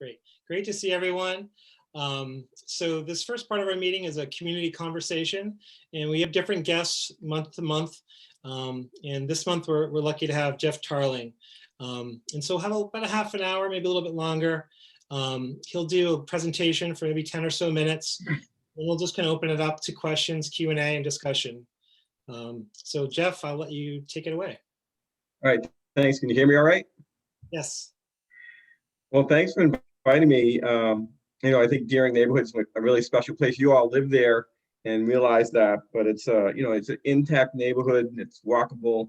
Great. Great to see everyone. So this first part of our meeting is a community conversation, and we have different guests month to month. And this month we're lucky to have Jeff Tarling. And so we'll have about a half an hour, maybe a little bit longer. He'll do a presentation for maybe 10 or so minutes. And we'll just kind of open it up to questions, Q&A, and discussion. So Jeff, I'll let you take it away. All right, thanks. Can you hear me all right? Yes. Well, thanks for inviting me. I think Deering neighborhood's a really special place. You all live there and realize that, but it's it's an intact neighborhood and it's walkable.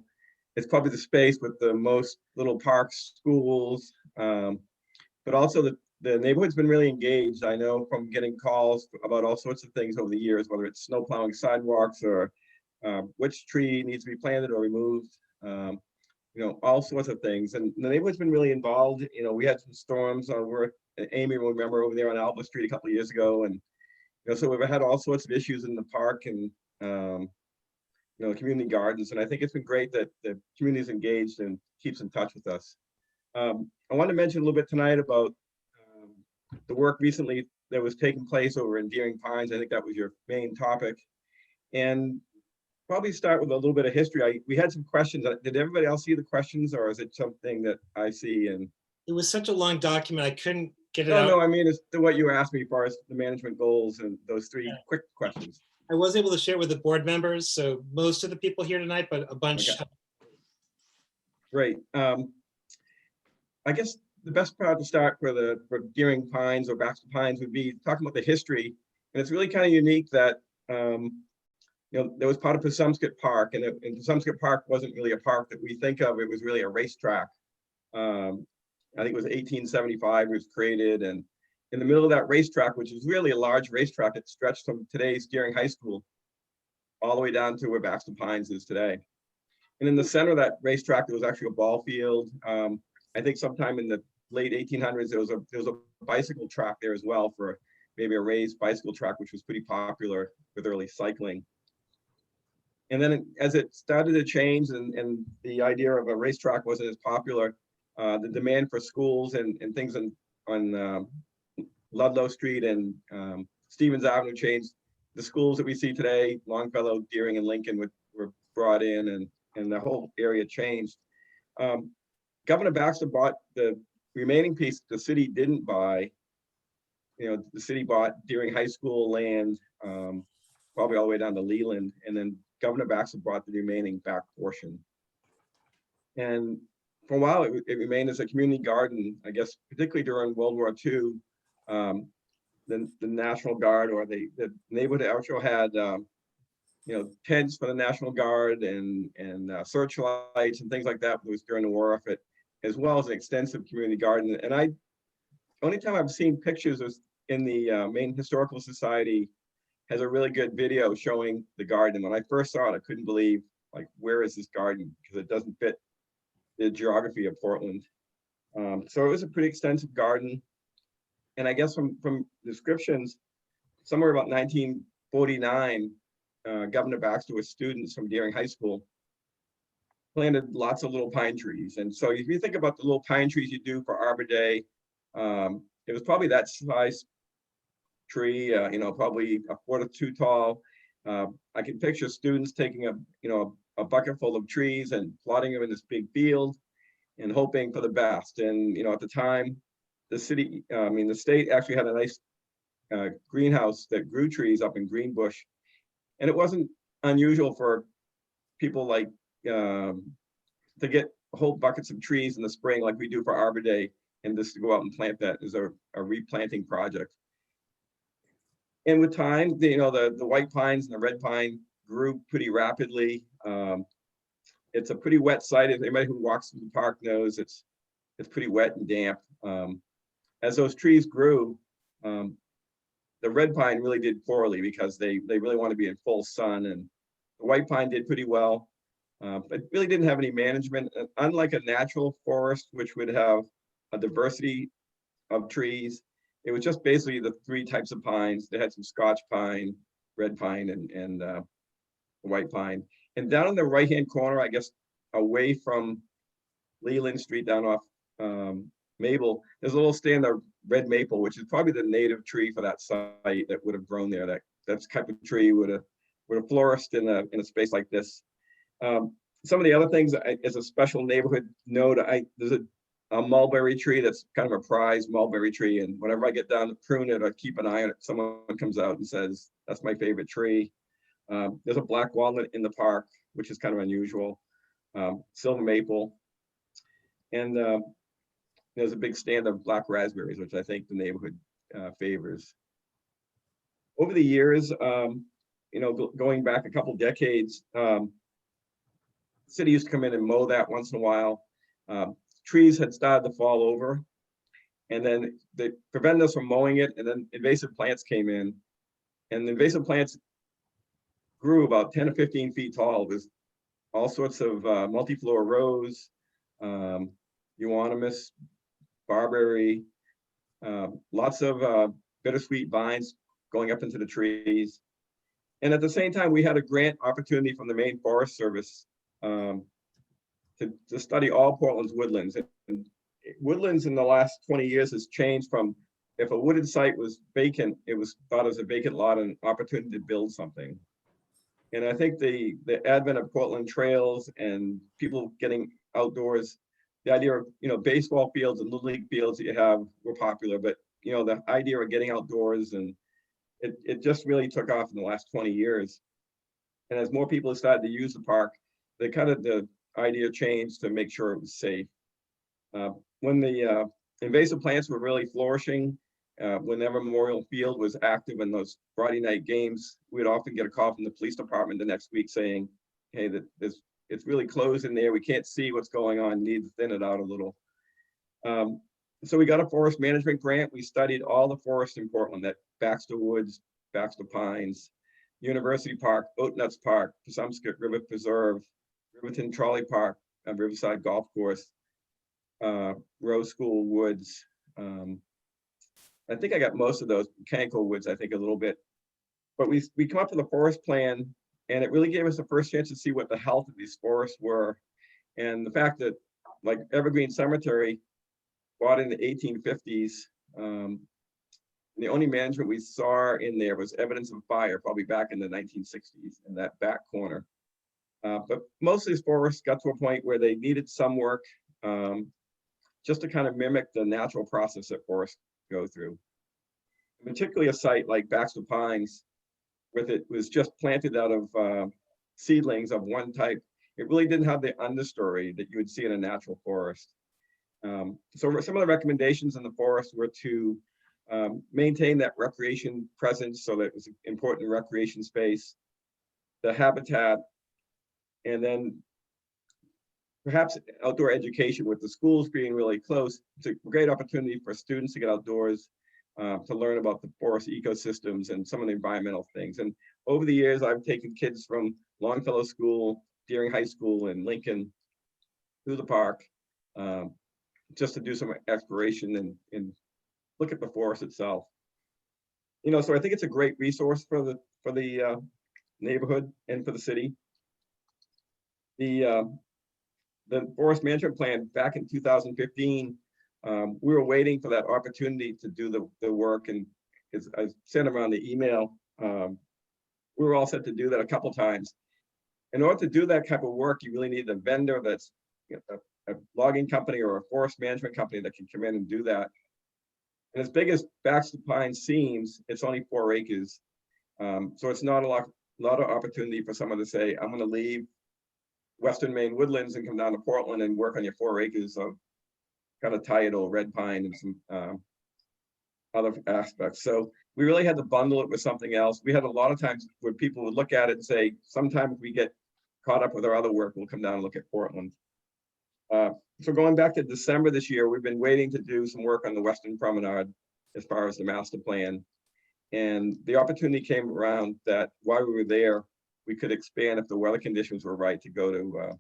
It's probably the space with the most little parks, schools, but also the neighborhood's been really engaged. I know from getting calls about all sorts of things over the years, whether it's snow plowing sidewalks or which tree needs to be planted or removed. All sorts of things. And the neighborhood's been really involved. We had some storms where Amy will remember over there on Alba Street a couple of years ago. And, so we've had all sorts of issues in the park and, community gardens. And I think it's been great that the community's engaged and keeps in touch with us. I wanted to mention a little bit tonight about the work recently that was taking place over in Deering Pines. I think that was your main topic. And probably start with a little bit of history. We had some questions. Did everybody else see the questions, or is it something that I see? And it was such a long document, I couldn't get it out. No, I mean, it's what you asked me as far as the management goals and those three quick questions. I was able to share with the board members, so most of the people here tonight, but a bunch. Okay. Great. I guess the best part to start for Deering Pines or Baxter Pines would be talking about the history. And it's really kind of unique that there was part of Pasumsket Park, and Pasumsket Park wasn't really a park that we think of. It was really a racetrack. I think it was 1875 it was created, and in the middle of that racetrack, which is really a large racetrack, it stretched from today's Deering High School all the way down to where Baxter Pines is today. And in the center of that racetrack, there was actually a ball field. I think sometime in the late 1800s, there was a bicycle track there as well, for maybe a raised bicycle track, which was pretty popular with early cycling. And then as it started to change and the idea of a racetrack wasn't as popular, the demand for schools and things on Ludlow Street and Stevens Avenue changed. The schools that we see today, Longfellow, Deering, and Lincoln were brought in, and the whole area changed. Governor Baxter bought the remaining piece the city didn't buy. The city bought Deering High School land, probably all the way down to Leland, and then Governor Baxter bought the remaining back portion. And for a while, it remained as a community garden, I guess, particularly during World War II. The National Guard or the neighborhood actually had, tents for the National Guard and searchlights and things like that. It was during the war effort, as well as an extensive community garden. And only time I've seen pictures was in the Maine Historical Society has a really good video showing the garden. When I first saw it, I couldn't believe, like, where is this garden? Because it doesn't fit the geography of Portland. So it was a pretty extensive garden. And I guess from descriptions, somewhere about 1949, Governor Baxter with students from Deering High School planted lots of little pine trees. And so if you think about the little pine trees you do for Arbor Day, it was probably that size tree, probably a foot or two tall. I can picture students taking a bucket full of trees and plotting them in this big field and hoping for the best. And, at the time, the state actually had a nice greenhouse that grew trees up in Greenbush. And it wasn't unusual for people like to get whole buckets of trees in the spring, like we do for Arbor Day, and just to go out and plant that as a replanting project. And with time, the white pines and the red pine grew pretty rapidly. It's a pretty wet site. Anybody who walks through the park knows it's pretty wet and damp. As those trees grew, the red pine really did poorly because they really want to be in full sun, and the white pine did pretty well, but really didn't have any management. Unlike a natural forest, which would have a diversity of trees, it was just basically the three types of pines. They had some Scotch pine, red pine, and white pine. And down in the right-hand corner, I guess, away from Leland Street down off Mabel, there's a little stand of red maple, which is probably the native tree for that site that would have grown there. That's type of tree would have flourished in a space like this. Some of the other things as a special neighborhood note, there's a mulberry tree that's kind of a prized mulberry tree, and whenever I get down to prune it, I keep an eye on it. Someone comes out and says, that's my favorite tree. There's a black walnut in the park, which is kind of unusual. Silver maple. And there's a big stand of black raspberries, which I think the neighborhood favors. Over the years, going back a couple decades, the city used to come in and mow that once in a while. Trees had started to fall over, and then they prevented us from mowing it, and then invasive plants came in, and the invasive plants grew about 10 to 15 feet tall with all sorts of multiflora rose, euonymus, barberry, lots of bittersweet vines going up into the trees. And at the same time, we had a grant opportunity from the Maine Forest Service to study all Portland's woodlands. And woodlands in the last 20 years has changed from, if a wooded site was vacant, it was thought as a vacant lot and an opportunity to build something. And I think the advent of Portland trails and people getting outdoors, the idea of, baseball fields and little league fields that you have were popular, but the idea of getting outdoors, and it just really took off in the last 20 years. And as more people started to use the park, the idea changed to make sure it was safe. When the invasive plants were really flourishing, whenever Memorial Field was active in those Friday night games, we'd often get a call from the police department the next week saying, hey, it's really closed in there. We can't see what's going on, need to thin it out a little. So we got a forest management grant. We studied all the forests in Portland, that Baxter Woods, Baxter Pines, University Park, Oatnuts Park, Pasumscot River Preserve, Riverton Trolley Park, Riverside Golf Course, Rose School Woods. I think I got most of those. Canco Woods, I think a little bit. But we come up with a forest plan, and it really gave us the first chance to see what the health of these forests were. And the fact that, like Evergreen Cemetery, bought in the 1850s, the only management we saw in there was evidence of fire, probably back in the 1960s in that back corner. But most of these forests got to a point where they needed some work, just to kind of mimic the natural process that forests go through. Particularly a site like Baxter Pines, with it was just planted out of seedlings of one type. It really didn't have the understory that you would see in a natural forest. So some of the recommendations in the forest were to maintain that recreation presence, so that it was important recreation space, the habitat, and then perhaps outdoor education. With the schools being really close, it's a great opportunity for students to get outdoors, to learn about the forest ecosystems and some of the environmental things. And over the years, I've taken kids from Longfellow School, Deering High School, and Lincoln through the park, just to do some exploration and look at the forest itself. So I think it's a great resource for the neighborhood and for the city. The forest management plan back in 2015, we were waiting for that opportunity to do the work, and as I sent around the email, we were all set to do that a couple times. In order to do that type of work, you really need a vendor that's a logging company or a forest management company that can come in and do that. And as big as Baxter Pines seems, it's only 4 acres. So it's not a lot of opportunity for someone to say, I'm going to leave Western Maine woodlands and come down to Portland and work on your 4 acres of kind of tidal red pine and some other aspects. So we really had to bundle it with something else. We had a lot of times where people would look at it and say, sometime if we get caught up with our other work, we'll come down and look at Portland. So going back to December this year, we've been waiting to do some work on the Western Promenade as far as the master plan. And the opportunity came around that while we were there, we could expand if the weather conditions were right to go to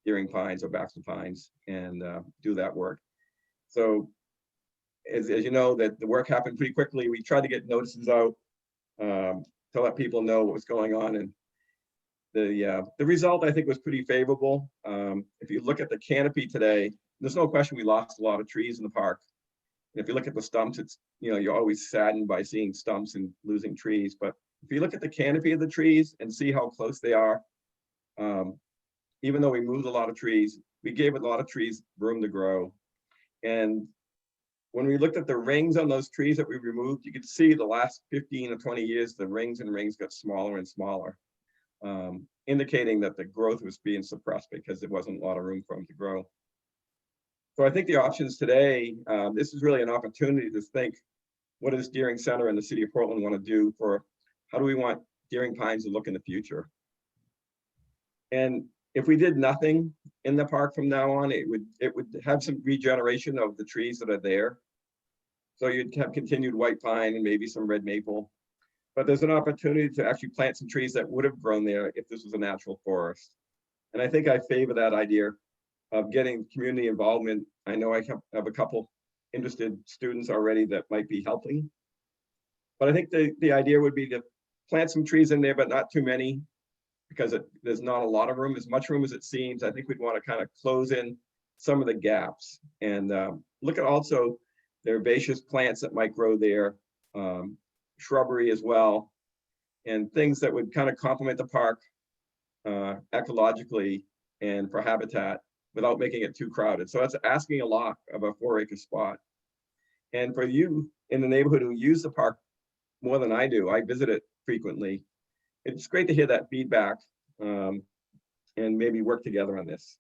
Deering Pines or Baxter Pines and do that work. So as you know, that the work happened pretty quickly. We tried to get notices out to let people know what was going on, and the result, I think, was pretty favorable. If you look at the canopy today, there's no question we lost a lot of trees in the park. If you look at the stumps, it's, you're always saddened by seeing stumps and losing trees. But if you look at the canopy of the trees and see how close they are, even though we moved a lot of trees, we gave a lot of trees room to grow. And when we looked at the rings on those trees that we removed, you could see the last 15 or 20 years, the rings and rings got smaller and smaller, indicating that the growth was being suppressed because there wasn't a lot of room for them to grow. So I think the options today, this is really an opportunity to think, what does Deering Center and the City of Portland want to do for, how do we want Deering Pines to look in the future? And if we did nothing in the park from now on, it would have some regeneration of the trees that are there. So you'd have continued white pine and maybe some red maple. But there's an opportunity to actually plant some trees that would have grown there if this was a natural forest. And I think I favor that idea of getting community involvement. I know I have a couple interested students already that might be helping. But I think the idea would be to plant some trees in there, but not too many, because there's not a lot of room, as much room as it seems. I think we'd want to kind of close in some of the gaps and look at also the herbaceous plants that might grow there, shrubbery as well, and things that would kind of complement the park ecologically and for habitat without making it too crowded. So that's asking a lot of a 4-acre spot. And for you in the neighborhood who use the park more than I do, I visit it frequently. It's great to hear that feedback and maybe work together on this.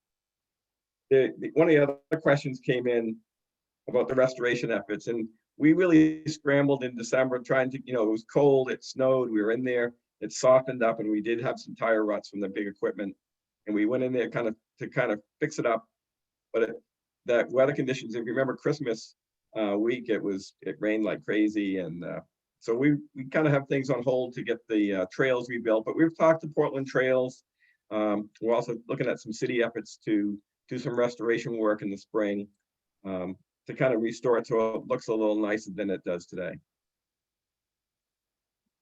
One of the other questions came in about the restoration efforts, and we really scrambled in December trying to, it was cold, it snowed, we were in there, it softened up, and we did have some tire ruts from the big equipment, and we went in there to fix it up. But that weather conditions, if you remember Christmas week, it rained like crazy, and so we kind of have things on hold to get the trails rebuilt. But we've talked to Portland Trails. We're also looking at some city efforts to do some restoration work in the spring to kind of restore it so it looks a little nicer than it does today.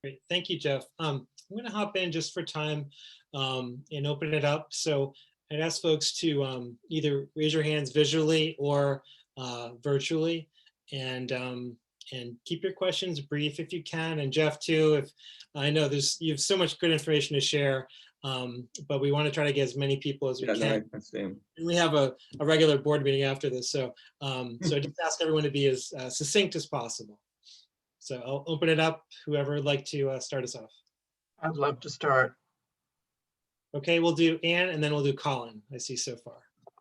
Great, thank you, Jeff. I'm going to hop in just for time and open it up. So I'd ask folks to either raise your hands visually or virtually, and keep your questions brief if you can. And Jeff too, if I know you have so much good information to share, but we want to try to get as many people as we can. No, I understand. And we have a regular board meeting after this, so so I just ask everyone to be as succinct as possible. So I'll open it up. Whoever would like to start us off. I'd love to start. Okay, we'll do Ann, and then we'll do Colin. I see so far.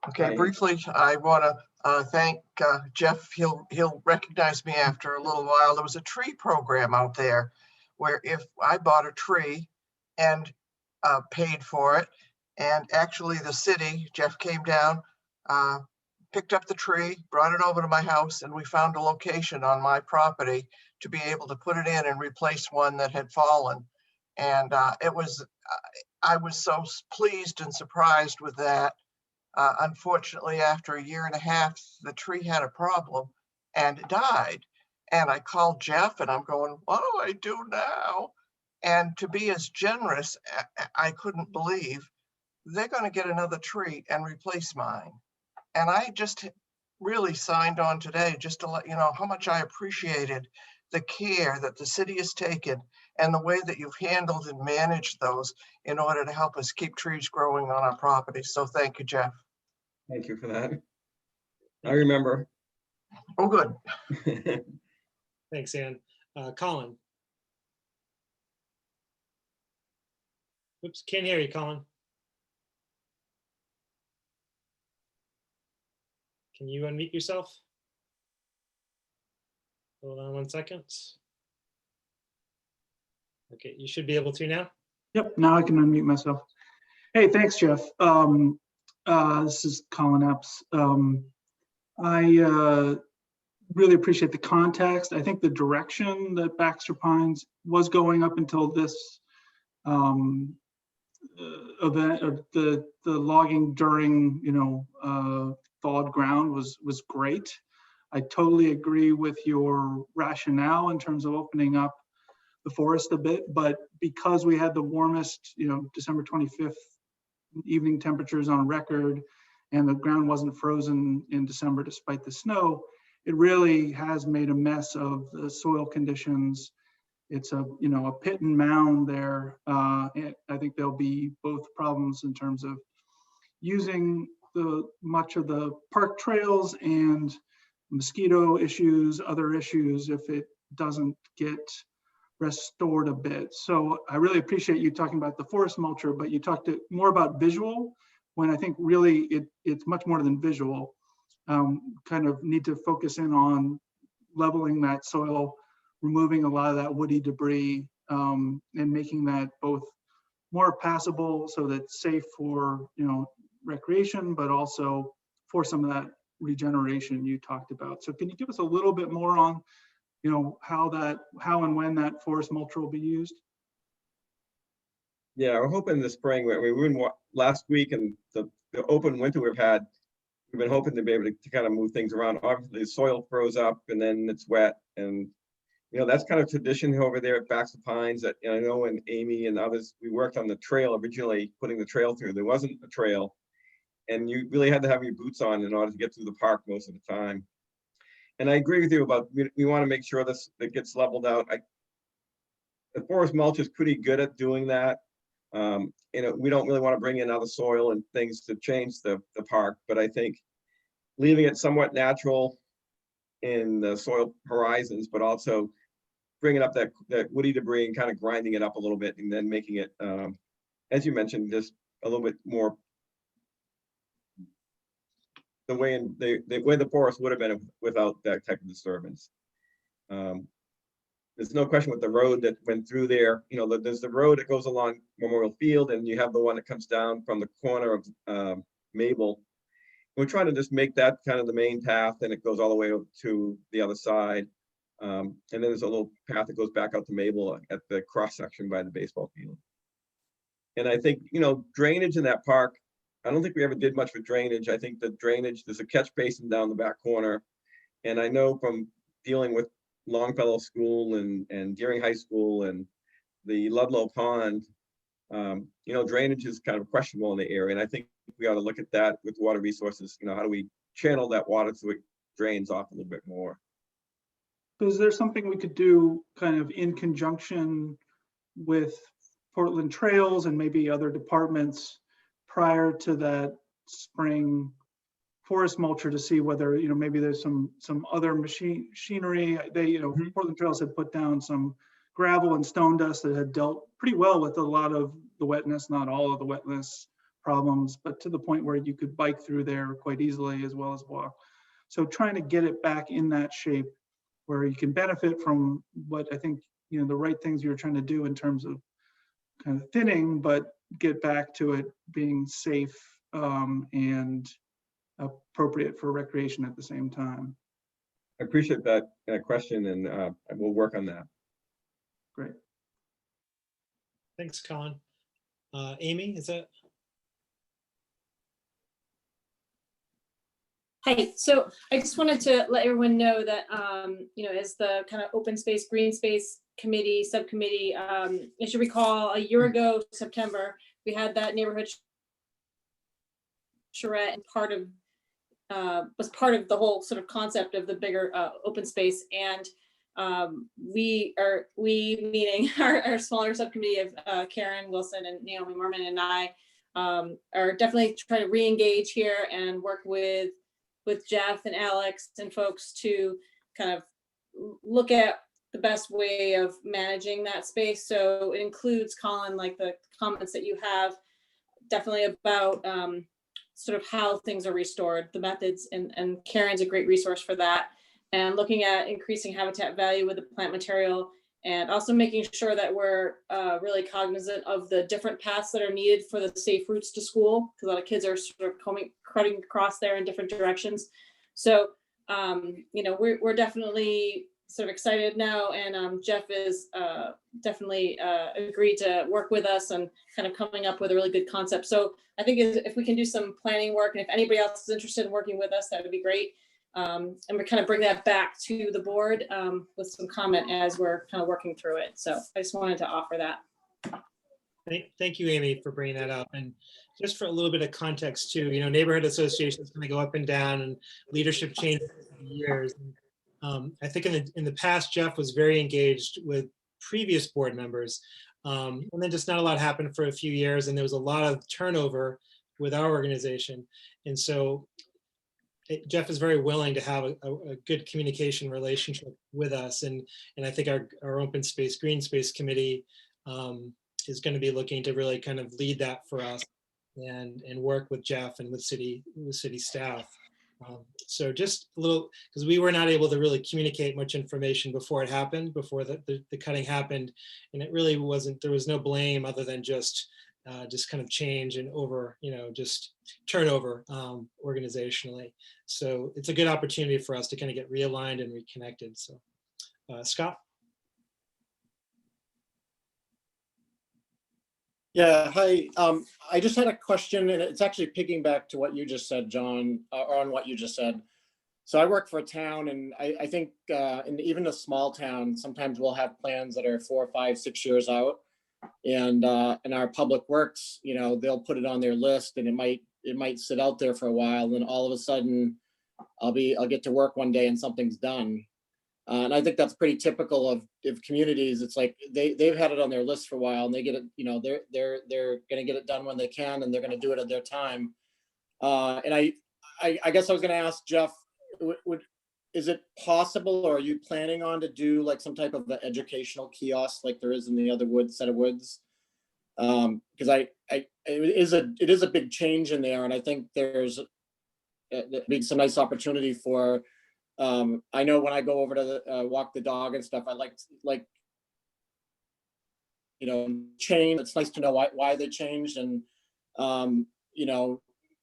Okay, briefly, I want to thank Jeff. He'll recognize me after a little while. There was a tree program out there where if I bought a tree and paid for it, and actually the city, Jeff came down, picked up the tree, brought it over to my house, and we found a location on my property to be able to put it in and replace one that had fallen. And I was so pleased and surprised with that. Unfortunately, after a year and a half, the tree had a problem and it died. And I called Jeff and I'm going, what do I do now? And to be as generous, I couldn't believe they're going to get another tree and replace mine. And I just really signed on today just to let you know how much I appreciated the care that the city has taken and the way that you've handled and managed those in order to help us keep trees growing on our property. So thank you, Jeff. Thank you for that. I remember. Oh, good. Thanks, Ann. Colin. Oops, can't hear you, Colin. Can you unmute yourself? Hold on 1 second. Okay, you should be able to now. Yep, now I can unmute myself. Hey, thanks, Jeff. This is Colin Epps. I really appreciate the context. I think the direction that Baxter Pines was going up until this event, or the logging during thawed ground was great. I totally agree with your rationale in terms of opening up the forest a bit, but because we had the warmest, December 25th evening temperatures on record, and the ground wasn't frozen in December despite the snow, it really has made a mess of the soil conditions. It's a pit and mound there. I think there'll be both problems in terms of using much of the park trails and mosquito issues, other issues if it doesn't get restored a bit. So I really appreciate you talking about the forest mulcher, but you talked more about visual, when I think really it's much more than visual. Kind of need to focus in on leveling that soil, removing a lot of that woody debris, and making that both more passable so that it's safe for recreation, but also for some of that regeneration you talked about. So can you give us a little bit more on how and when that forest mulcher will be used? Yeah, we're hoping this spring. We were in last week, and the open winter we've had, we've been hoping to be able to kind of move things around. Obviously, the soil froze up and then it's wet, and that's kind of tradition over there at Baxter Pines. That I know when Amy and others, we worked on the trail originally, putting the trail through. There wasn't a trail, and you really had to have your boots on in order to get through the park most of the time. And I agree with you about we want to make sure that gets leveled out. The forest mulch is pretty good at doing that. We don't really want to bring in other soil and things to change the park, but I think leaving it somewhat natural in the soil horizons, but also bringing up that woody debris and kind of grinding it up a little bit, and then making it, as you mentioned, just a little bit more the way the forest would have been without that type of disturbance. There's no question with the road that went through there. There's the road that goes along Memorial Field, and you have the one that comes down from the corner of Maple. We're trying to just make that kind of the main path, and it goes all the way to the other side. And then there's a little path that goes back out to Maple at the cross section by the baseball field. And I think, drainage in that park, I don't think we ever did much for drainage. I think the drainage, there's a catch basin down the back corner. And I know from dealing with Longfellow School and Deering High School and the Ludlow Pond, drainage is kind of questionable in the area. And I think we ought to look at that with water resources. How do we channel that water so it drains off a little bit more? So is there something we could do kind of in conjunction with Portland Trails and maybe other departments prior to that spring forest mulcher to see whether maybe there's some other machinery? They Portland Trails had put down some gravel and stone dust that had dealt pretty well with a lot of the wetness, not all of the wetness problems, but to the point where you could bike through there quite easily as well as walk. So trying to get it back in that shape where you can benefit from what I think the right things you're trying to do in terms of kind of thinning, but get back to it being safe and appropriate for recreation at the same time. I appreciate that question, and we'll work on that. Great. Thanks, Colin. Amy, is that? Hi, so I just wanted to let everyone know that, as the kind of open space, green space committee, subcommittee, as you recall, a year ago, September, we had that neighborhood charrette, and was part of the whole sort of concept of the bigger open space. And we meaning our smaller subcommittee of Karen Wilson and Naomi Mormon and I are definitely trying to re-engage here and work with Jeff and Alex and folks to kind of look at the best way of managing that space. So it includes, Colin, like the comments that you have definitely about sort of how things are restored, the methods, and Karen's a great resource for that. And looking at increasing habitat value with the plant material, and also making sure that we're really cognizant of the different paths that are needed for the safe routes to school, because a lot of kids are sort of cutting across there in different directions. So, we're definitely sort of excited now, and Jeff is definitely agreed to work with us and kind of coming up with a really good concept. So I think if we can do some planning work, and if anybody else is interested in working with us, that would be great. And we kind of bring that back to the board with some comment as we're kind of working through it. So I just wanted to offer that. Thank you, Amy, for bringing that up. And just for a little bit of context too, neighborhood associations can go up and down, and leadership changes over the years. And I think in the past, Jeff was very engaged with previous board members. And then just not a lot happened for a few years, and there was a lot of turnover with our organization. And so Jeff is very willing to have a good communication relationship with us. And I think our open space, green space committee is going to be looking to really kind of lead that for us and work with Jeff and with city staff. So just a little, because we were not able to really communicate much information before it happened, before the cutting happened. And it really wasn't, there was no blame other than just kind of change and just turnover organizationally. So it's a good opportunity for us to kind of get realigned and reconnected. So Scott? Yeah, hi. I just had a question, and it's actually picking back to what you just said, John, or on what you just said. So I work for a town, and I think in even a small town, sometimes we'll have plans that are 4, 5, 6 years out. And our public works, they'll put it on their list, and it might sit out there for a while, and then all of a sudden I'll get to work one day and something's done. And I think that's pretty typical of communities. It's like they've had it on their list for a while, and they get it, they're going to get it done when they can, and they're going to do it at their time. And I guess I was going to ask Jeff, is it possible, or are you planning on to do like some type of an educational kiosk like there is in the other set of woods? Because it is a big change in there, and I think there's some nice opportunity for. I know when I go over to walk the dog and stuff, I like change. It's nice to know why they changed, and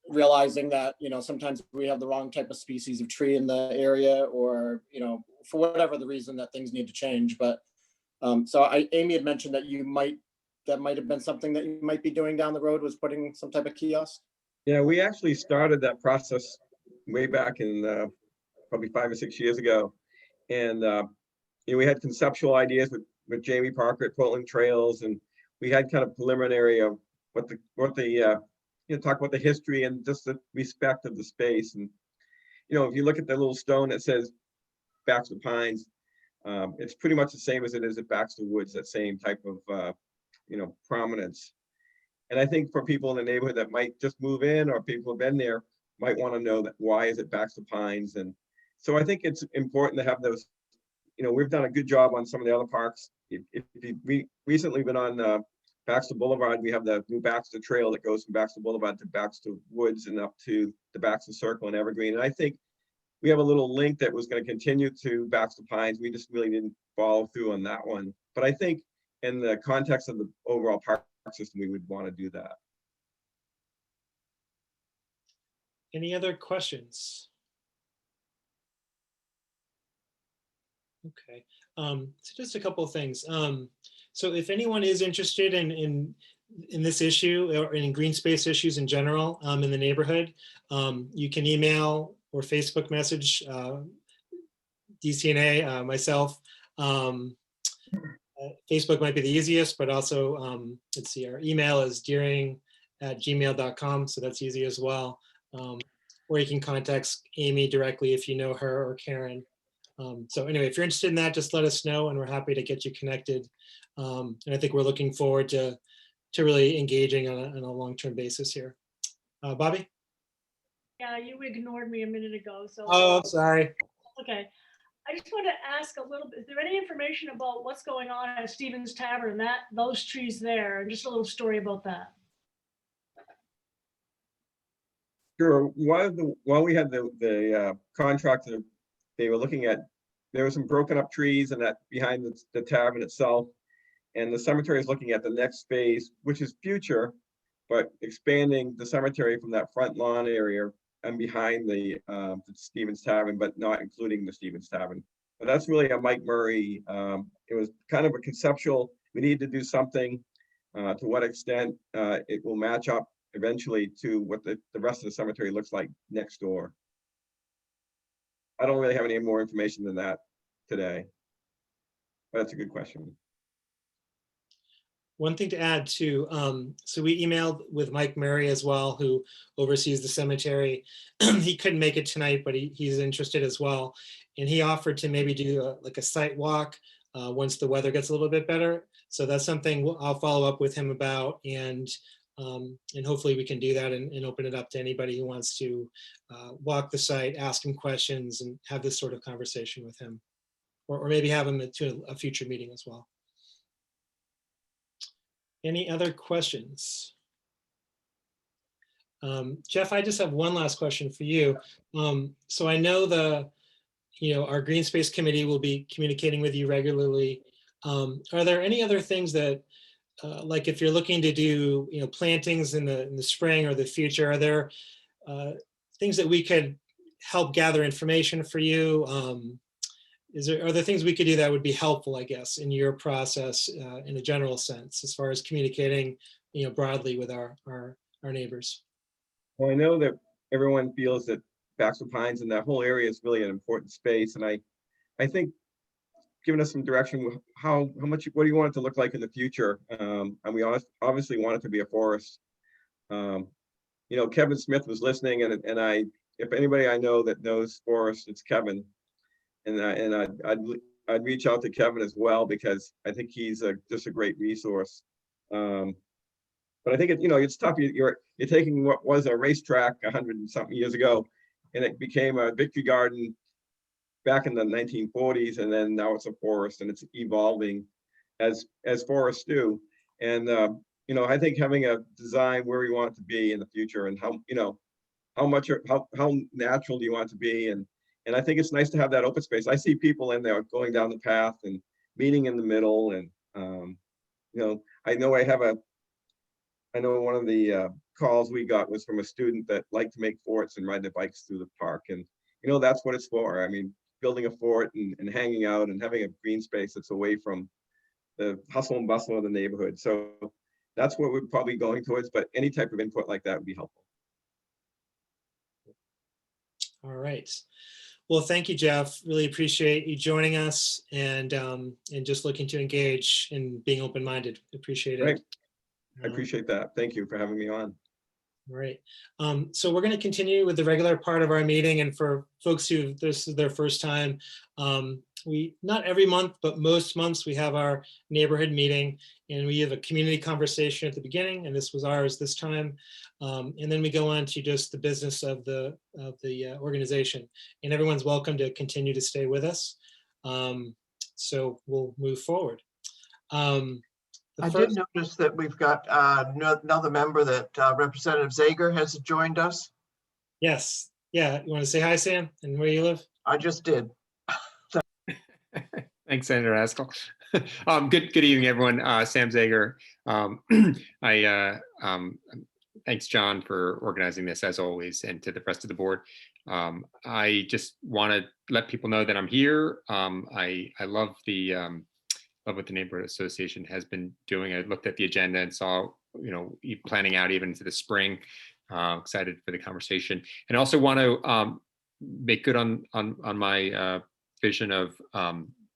realizing that sometimes we have the wrong type of species of tree in the area, or for whatever the reason that things need to change. But so Amy had mentioned that that might have been something that you might be doing down the road, was putting some type of kiosk. Yeah, we actually started that process way back in probably 5 or 6 years ago. And we had conceptual ideas with Jamie Parker at Portland Trails, and we had kind of preliminary of what the talk about the history and just the respect of the space. And if you look at the little stone that says Baxter Pines, it's pretty much the same as it is at Baxter Woods, that same type of prominence. And I think for people in the neighborhood that might just move in, or people who've been there, might want to know that why is it Baxter Pines. And so I think it's important to have those. We've done a good job on some of the other parks. If we recently been on Baxter Boulevard, we have the new Baxter Trail that goes from Baxter Boulevard to Baxter Woods and up to the Baxter Circle and Evergreen. And I think we have a little link that was going to continue to Baxter Pines. We just really didn't follow through on that one. But I think in the context of the overall park system, we would want to do that. Any other questions? Okay, so just a couple of things. So if anyone is interested in this issue, or in green space issues in general in the neighborhood, you can email or Facebook message DCNA, myself. Facebook might be the easiest, but also, let's see, our email is deering@gmail.com, so that's easy as well. Or you can contact Amy directly if you know her, or Karen. So anyway, if you're interested in that, just let us know, and we're happy to get you connected. And I think we're looking forward to really engaging on a long-term basis here. Bobby? Yeah, you ignored me a minute ago, so. Oh, sorry. Okay. I just want to ask a little bit, is there any information about what's going on at Stevens Tavern, those trees there, and just a little story about that? Sure. While we had the contract that they were looking at, there were some broken up trees and that behind the tavern itself. And the cemetery is looking at the next phase, which is future, but expanding the cemetery from that front lawn area and behind the Stevens Tavern, but not including the Stevens Tavern. But that's really a Mike Murray. It was kind of a conceptual. We need to do something. To what extent it will match up eventually to what the rest of the cemetery looks like next door. I don't really have any more information than that today, but that's a good question. one thing to add too, so we emailed with Mike Murray as well, who oversees the cemetery. He couldn't make it tonight, but he's interested as well. And he offered to maybe do like a site walk once the weather gets a little bit better. So that's something I'll follow up with him about, and hopefully we can do that and open it up to anybody who wants to walk the site, ask him questions, and have this sort of conversation with him, or maybe have him to a future meeting as well. Any other questions? Jeff, I just have one last question for you. So I know our Green Space Committee will be communicating with you regularly. Are there any other things that, like if you're looking to do, plantings in the spring or the future, are there things that we could help gather information for you? Are there things we could do that would be helpful, I guess, in your process in a general sense, as far as communicating, broadly with our neighbors? Well, I know that everyone feels that Baxter Pines and that whole area is really an important space. And I think giving us some direction, how much, what do you want it to look like in the future? And we obviously want it to be a forest. Kevin Smith was listening, and if anybody I know that knows forest, it's Kevin. And I'd reach out to Kevin as well, because I think he's just a great resource. But I think it's tough. You're taking what was a racetrack 100 and something years ago, and it became a victory garden back in the 1940s, and then now it's a forest, and it's evolving as forests do. And I think having a design where we want it to be in the future, and how natural do you want it to be, and I think it's nice to have that open space. I see people in there going down the path and meeting in the middle. And, I know one of the calls we got was from a student that liked to make forts and ride their bikes through the park. And, that's what it's for. I mean, building a fort and hanging out and having a green space that's away from the hustle and bustle of the neighborhood. So that's what we're probably going towards, but any type of input like that would be helpful. All right. Well, thank you, Jeff. Really appreciate you joining us and just looking to engage and being open-minded. Appreciate it. Right. I appreciate that. Thank you for having me on. All right. So we're going to continue with the regular part of our meeting. And for folks who this is their first time, we not every month, but most months we have our neighborhood meeting, and we have a community conversation at the beginning, and this was ours this time. And then we go on to just the business of the organization, and everyone's welcome to continue to stay with us. So we'll move forward. I did notice that we've got another member, that Representative Zager has joined us. Yes. Yeah. You want to say hi, Sam, and where you live? I just did. Thanks, Senator Haskell. Good evening, everyone. Sam Zager. Thanks, John, for organizing this as always, and to the rest of the board. I just want to let people know that I'm here. I love what the Neighborhood Association has been doing. I looked at the agenda and saw, planning out even into the spring. Excited for the conversation, and also want to make good on my vision of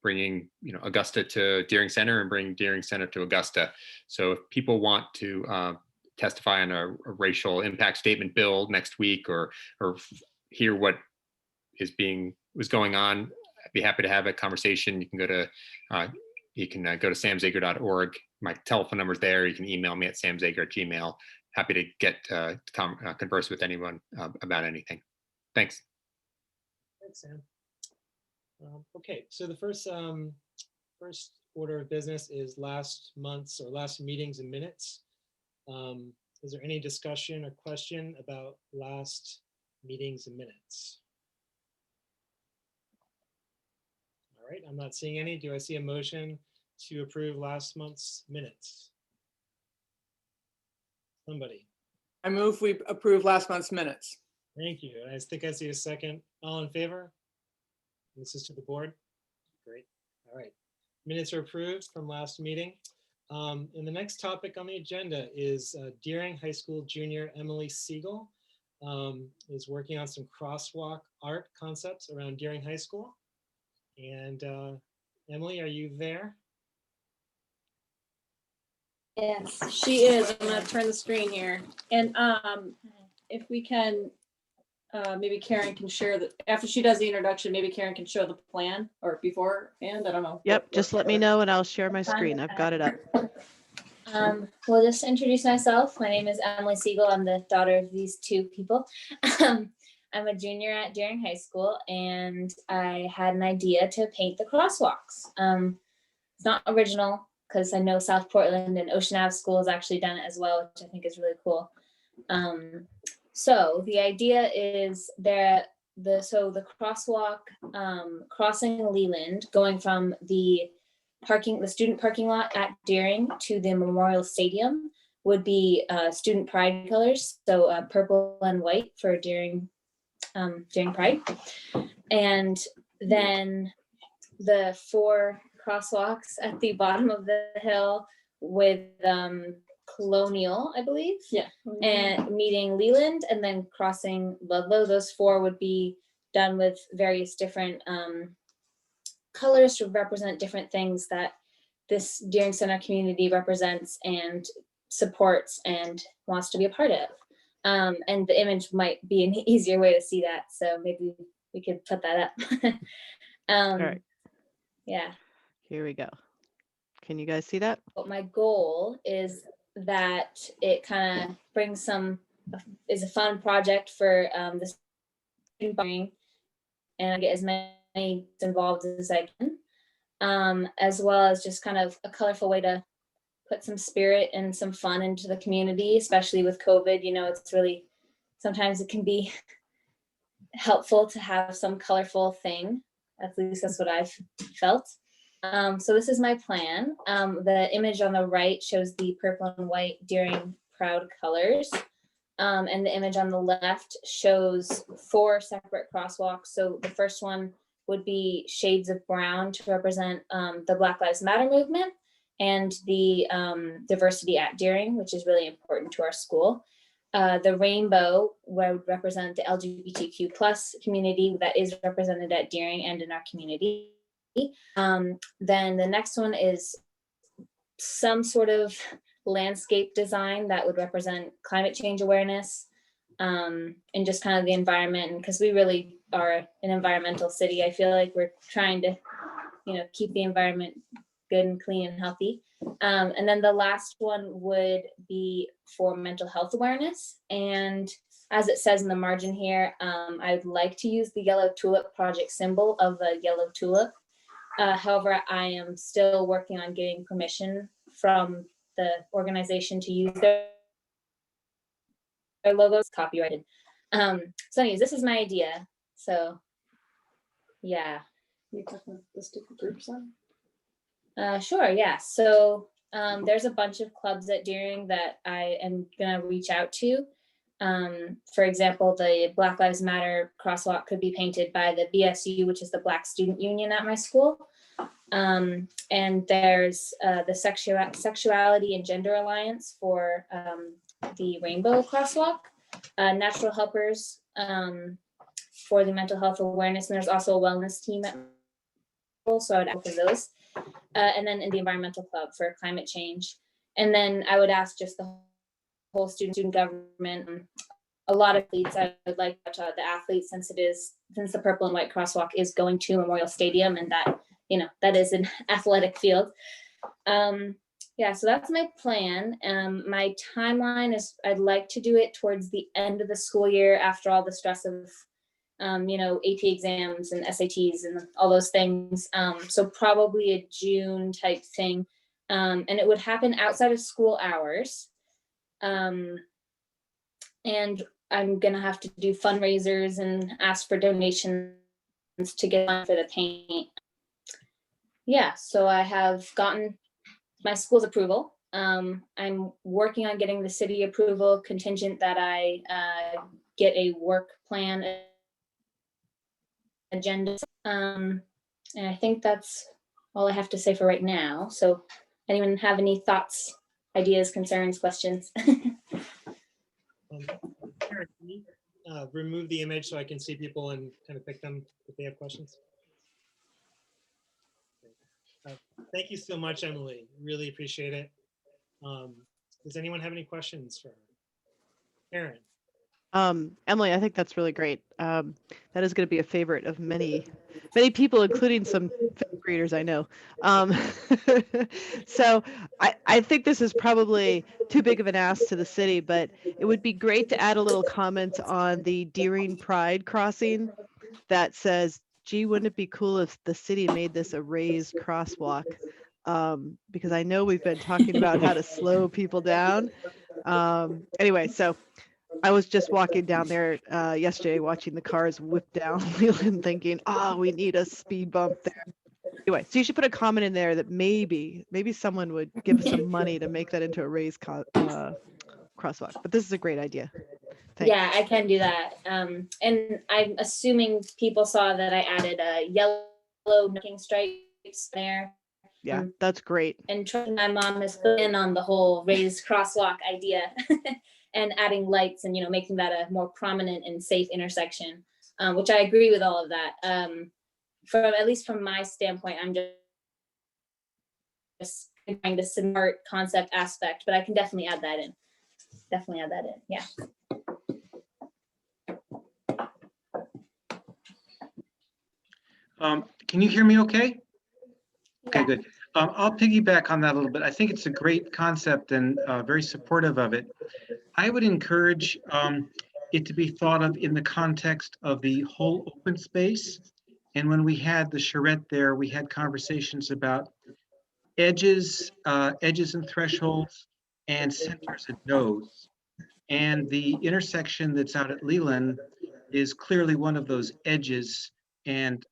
bringing Augusta to Deering Center, and bringing Deering Center to Augusta. So if people want to testify on a racial impact statement bill next week, or hear what was going on, I'd be happy to have a conversation. You can go to samzager.org. My telephone number's there. You can email me at samzager@gmail.com. Happy to get converse with anyone about anything. Thanks. Thanks, Sam. Okay, so the first order of business is last meetings and minutes. Is there any discussion or question about last meetings and minutes? All right, I'm not seeing any. Do I see a motion to approve last month's minutes? Somebody. I move we approve last month's minutes. Thank you. I think I see a second. All in favor? This is to the board. Great. All right. Minutes are approved from last meeting. And the next topic on the agenda is Deering High School junior Emily Siegel is working on some crosswalk art concepts around Deering High School. And Emily, are you there? Yes. She is. I'm gonna turn the screen here. And if we can, maybe Karen can share that after she does the introduction, maybe Karen can show the plan or beforehand. I don't know. Yep, just let me know and I'll share my screen. I've got it up. Well, just to introduce myself, my name is Emily Siegel. I'm the daughter of these two people. I'm a junior at Deering High School, and I had an idea to paint the crosswalks. It's not original because I know South Portland and Ocean Ave School has actually done it as well, which I think is really cool. So the idea is that the crosswalk crossing Leland, going from the student parking lot at Deering to the Memorial Stadium, would be student pride colors, so purple and white for Deering Pride. And then the 4 crosswalks at the bottom of the hill with Colonial, I believe. Yeah. And meeting Leland and then crossing Ludlow. Those 4 would be done with various different colors to represent different things that this Deering Center community represents and supports and wants to be a part of. And the image might be an easier way to see that. So maybe we could put that up. All right, Yeah. here we go. Can you guys see that? But my goal is that it kind of brings is a fun project for the student body, and I get as many involved as I can, as well as just kind of a colorful way to put some spirit and some fun into the community, especially with COVID. You know, it's really, sometimes it can be helpful to have some colorful thing. At least that's what I've felt. So this is my plan. The image on the right shows the purple and white Deering Proud colors. And the image on the left shows 4 separate crosswalks. So the first one would be shades of brown to represent the Black Lives Matter movement and the diversity at Deering, which is really important to our school. The rainbow would represent the LGBTQ plus community that is represented at Deering and in our community. Then the next one is some sort of landscape design that would represent climate change awareness, and just kind of the environment. And because we really are an environmental city, I feel like we're trying to, keep the environment good and clean and healthy. And then the last one would be for mental health awareness. And as it says in the margin here, I'd like to use the yellow tulip project symbol of the yellow tulip. However, I am still working on getting permission from the organization to use their logos copyrighted. So anyways, this is my idea. So yeah. You talking about the student groups then? Sure, yeah. So there's a bunch of clubs at Deering that I am gonna reach out to. For example, the Black Lives Matter crosswalk could be painted by the BSU, which is the Black Student Union at my school. And there's the Sexuality and Gender Alliance for the Rainbow Crosswalk, Natural Helpers for the mental health awareness, and there's also a wellness team at my school, so I would ask for those. And then in the Environmental Club for climate change. And then I would ask just the whole student government, a lot of athletes. I would like the athletes, since the purple and white crosswalk is going to Memorial Stadium, and that, that is an athletic field. Yeah, so that's my plan. My timeline is I'd like to do it towards the end of the school year after all the stress of AP exams and SATs and all those things. So probably a June type thing. And it would happen outside of school hours. And I'm gonna have to do fundraisers and ask for donations to get on for the paint. Yeah, so I have gotten my school's approval. I'm working on getting the city approval contingent that I get a work plan agenda. And I think that's all I have to say for right now. So anyone have any thoughts, ideas, concerns, questions? Karen, can you remove the image so I can see people and kind of pick them if they have questions? Thank you so much, Emily. Really appreciate it. Does anyone have any questions for Aaron? Emily, I think that's really great. That is going to be a favorite of many people, including some fifth graders I know. So I think this is probably too big of an ask to the city, but it would be great to add a little comment on the Deering Pride crossing that says, gee, wouldn't it be cool if the city made this a raised crosswalk? Because I know we've been talking about how to slow people down. Anyway, so I was just walking down there yesterday, watching the cars whip down Leland, thinking, "Oh, we need a speed bump there." Anyway, so you should put a comment in there that maybe someone would give us some money to make that into a raised crosswalk. But this is a great idea. Thanks. Yeah, I can do that. And I'm assuming people saw that I added a yellow knocking stripes there. Yeah, that's great. And my mom has put in on the whole raised crosswalk idea and adding lights and, making that a more prominent and safe intersection, which I agree with all of that. At least from my standpoint, I'm just trying to smart concept aspect, but I can definitely add that in. Yeah. Can you hear me okay? Okay, Yeah. good. I'll piggyback on that a little bit. I think it's a great concept and very supportive of it. I would encourage it to be thought of in the context of the whole open space. And when we had the charrette there, we had conversations about edges and thresholds and centers and nodes. And the intersection that's out at Leland is clearly one of those edges and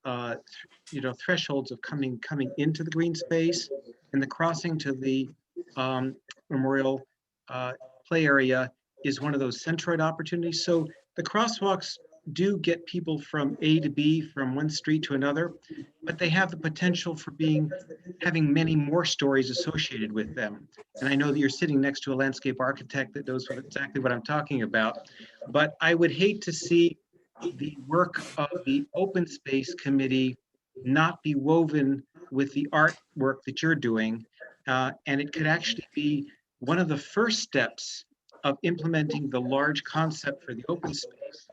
thresholds of coming into the green space, and the crossing to the memorial play area is one of those centroid opportunities. So the crosswalks do get people from A to B, from one street to another, but they have the potential for having many more stories associated with them. And I know that you're sitting next to a landscape architect that knows exactly what I'm talking about, but I would hate to see the work of the open space committee not be woven with the artwork that you're doing. And it could actually be one of the first steps of implementing the large concept for the open space.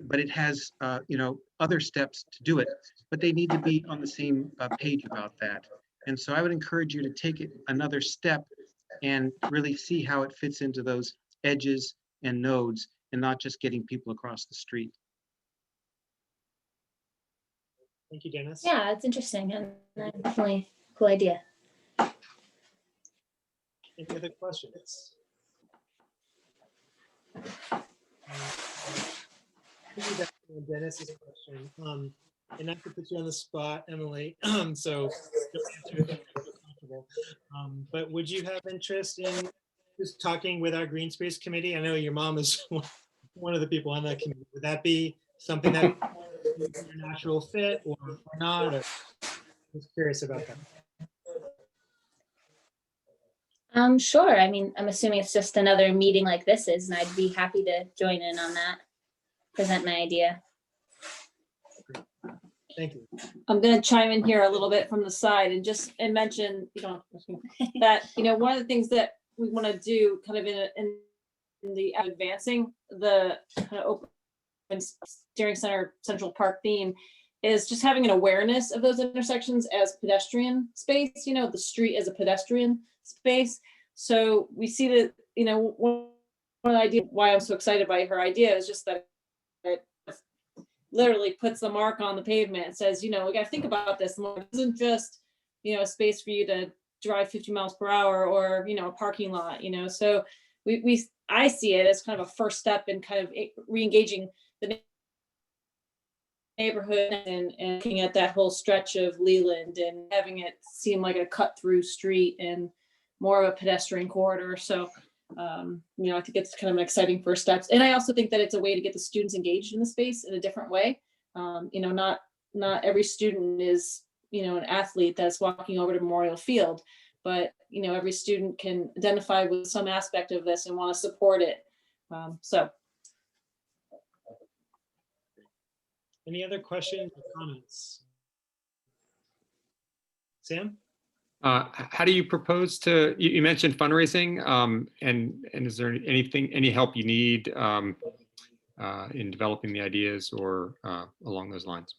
But it has, other steps to do it, but they need to be on the same page about that. And so I would encourage you to take it another step and really see how it fits into those edges and nodes and not just getting people across the street. Thank you, Dennis. Yeah, it's interesting and definitely a cool idea. Any other questions? Dennis's question, and not to put you on the spot, Emily, so don't answer if you don't feel comfortable. But would you have interest in just talking with our green space committee? I know your mom is one of the people on that committee. Would that be something that is a natural fit or not? Or just curious about that. Sure. I mean, I'm assuming it's just another meeting like this is, and I'd be happy to join in on that, present my idea. Thank you. I'm going to chime in here a little bit from the side and mention, that, one of the things that we want to do kind of in the advancing the kind of open steering center Central Park theme is just having an awareness of those intersections as pedestrian space, the street as a pedestrian space. So we see that, one of the ideas why I'm so excited by her idea is just that it literally puts the mark on the pavement and says, we got to think about this. It isn't just, a space for you to drive 50 miles per hour or, a parking lot, so I see it as kind of a first step in kind of re-engaging the neighborhood and looking at that whole stretch of Leland and having it seem like a cut through street and more of a pedestrian corridor. So, I think it's kind of an exciting first steps. And I also think that it's a way to get the students engaged in the space in a different way. Not every student is, an athlete that's walking over to Memorial Field, but, every student can identify with some aspect of this and want to support it. So. Any other questions or comments? Sam? How do you propose to, you mentioned fundraising, and is there any help you need in developing the ideas or along those lines?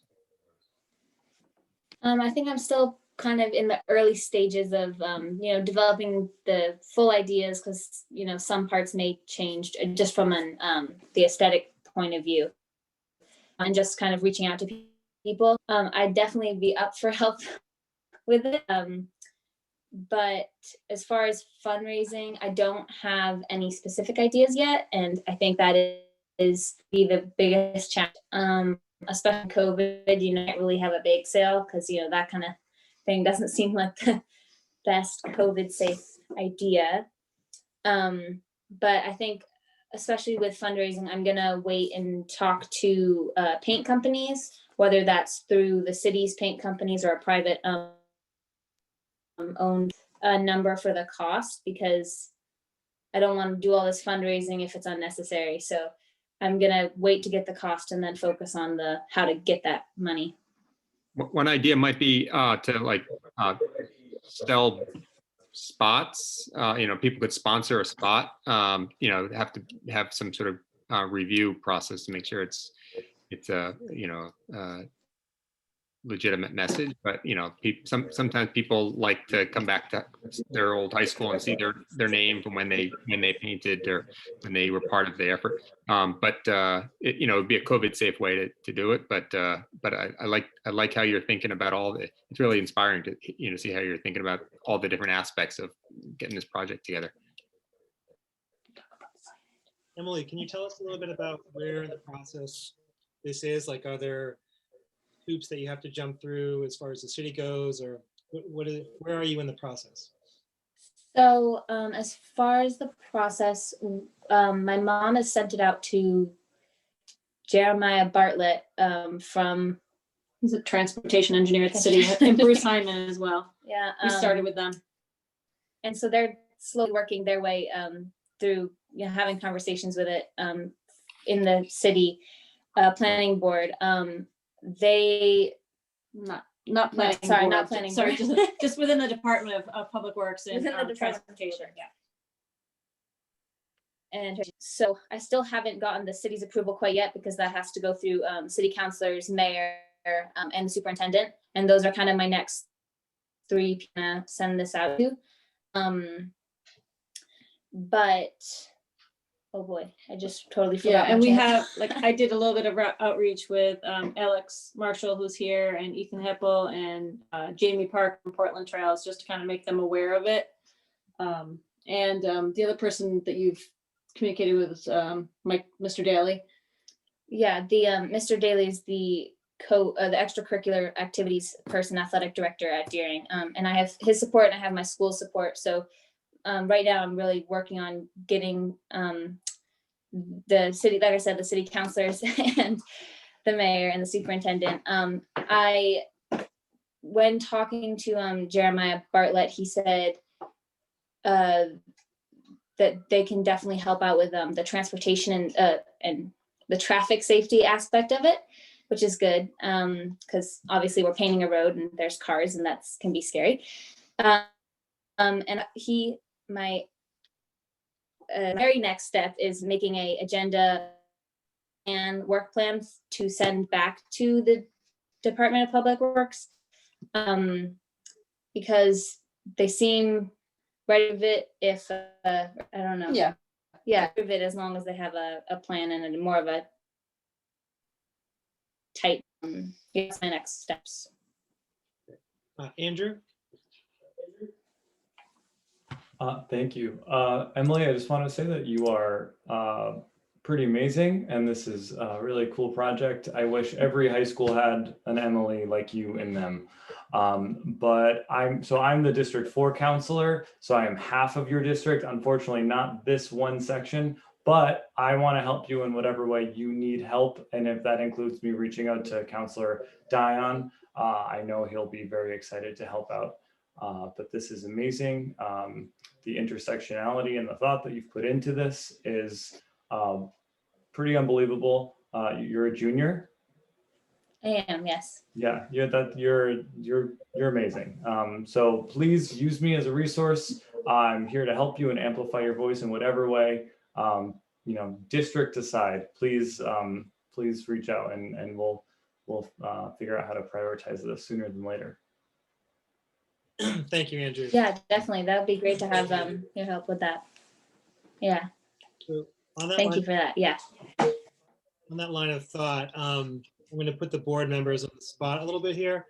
I think I'm still kind of in the early stages of, developing the full ideas because, some parts may change just from the aesthetic point of view and just kind of reaching out to people. I'd definitely be up for help with it. But as far as fundraising, I don't have any specific ideas yet. And I think that is the biggest challenge. Especially COVID, you can't really have a bake sale because, that kind of thing doesn't seem like the best COVID safe idea. But I think, especially with fundraising, I'm going to wait and talk to paint companies, whether that's through the city's paint companies or a private owned number for the cost, because I don't want to do all this fundraising if it's unnecessary. So I'm going to wait to get the cost and then focus on how to get that money. One idea might be to sell spots. People could sponsor a spot. Have to have some sort of review process to make sure it's a legitimate message. But sometimes people like to come back to their old high school and see their name from when they painted or when they were part of the effort. It would be a COVID safe way to do it. But I like how you're thinking about all the. It's really inspiring to see how you're thinking about all the different aspects of getting this project together. Emily, can you tell us a little bit about where in the process this is? Like, are there hoops that you have to jump through as far as the city goes, or where are you in the process? So as far as the process, my mom has sent it out to Jeremiah Bartlett from. He's a transportation engineer at the city, and Bruce Hyman as well. Yeah, we started with them, and so they're slowly working their way through, having conversations with it in the city planning board. They not planning. Sorry, board, not planning. Sorry, just within the Department of Public Works and within the Transportation. Yeah. And so I still haven't gotten the city's approval quite yet because that has to go through city councilors, mayor, and the superintendent. And those are kind of my next three to send this out to. But oh boy, I just totally forgot. Yeah, and we have, I did a little bit of outreach with Alex Marshall, who's here, and Ethan Hippel, and Jamie Park from Portland Trails, just to kind of make them aware of it. And the other person that you've communicated with is Mr. Daly. Yeah, the Mr. Daly is the extracurricular activities person, athletic director at Deering. And I have his support and I have my school support. So right now I'm really working on getting the city, like I said, the city councilors and the mayor and the superintendent. When talking to Jeremiah Bartlett, he said that they can definitely help out with the transportation and the traffic safety aspect of it, which is good because obviously we're painting a road and there's cars and that can be scary. And my very next step is making a agenda and work plans to send back to the Department of Public Works because they seem ready with it if I don't know. Yeah, with it as long as they have a plan and a more of a tight. That's my next steps. Andrew. Thank you. Emily, I just want to say that you are pretty amazing, and this is a really cool project. I wish every high school had an Emily like you in them. But I'm the District 4 counselor, so I am half of your district. Unfortunately, not this one section, but I want to help you in whatever way you need help. And if that includes me reaching out to Counselor Dion, I know he'll be very excited to help out. But this is amazing. The intersectionality and the thought that you've put into this is pretty unbelievable. You're a junior? I am, yes. Yeah, you're amazing. So please use me as a resource. I'm here to help you and amplify your voice in whatever way. District aside, please reach out and we'll figure out how to prioritize this sooner than later. Thank you, Andrew. Yeah, definitely. That would be great to have your help with that. Yeah. So on that Thank line, you for that. Yeah. on that line of thought, I'm going to put the board members on the spot a little bit here.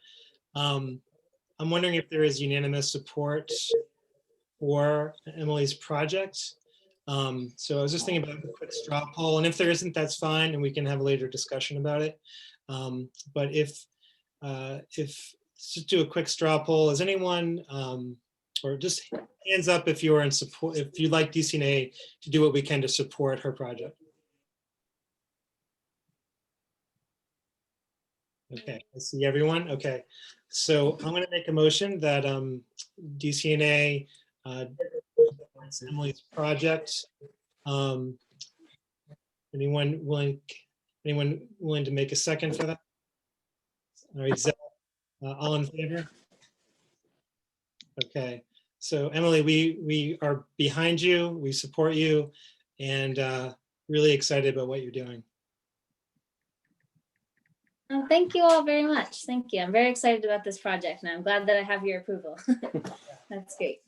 I'm wondering if there is unanimous support for Emily's project. So I was just thinking about a quick straw poll, and if there isn't, that's fine, and we can have a later discussion about it. But if just do a quick straw poll, is anyone, or just hands up if you're in support, if you'd like DCNA to do what we can to support her project. Okay, I see everyone. Okay, so I'm going to make a motion that DCNA supports Emily's project. Anyone willing to make a second for that? All right, Zach, all in favor? Okay, so Emily, we are behind you. We support you, and really excited about what you're doing. Well, thank you all very much. Thank you. I'm very excited about this project, and I'm glad that I have your approval. That's great.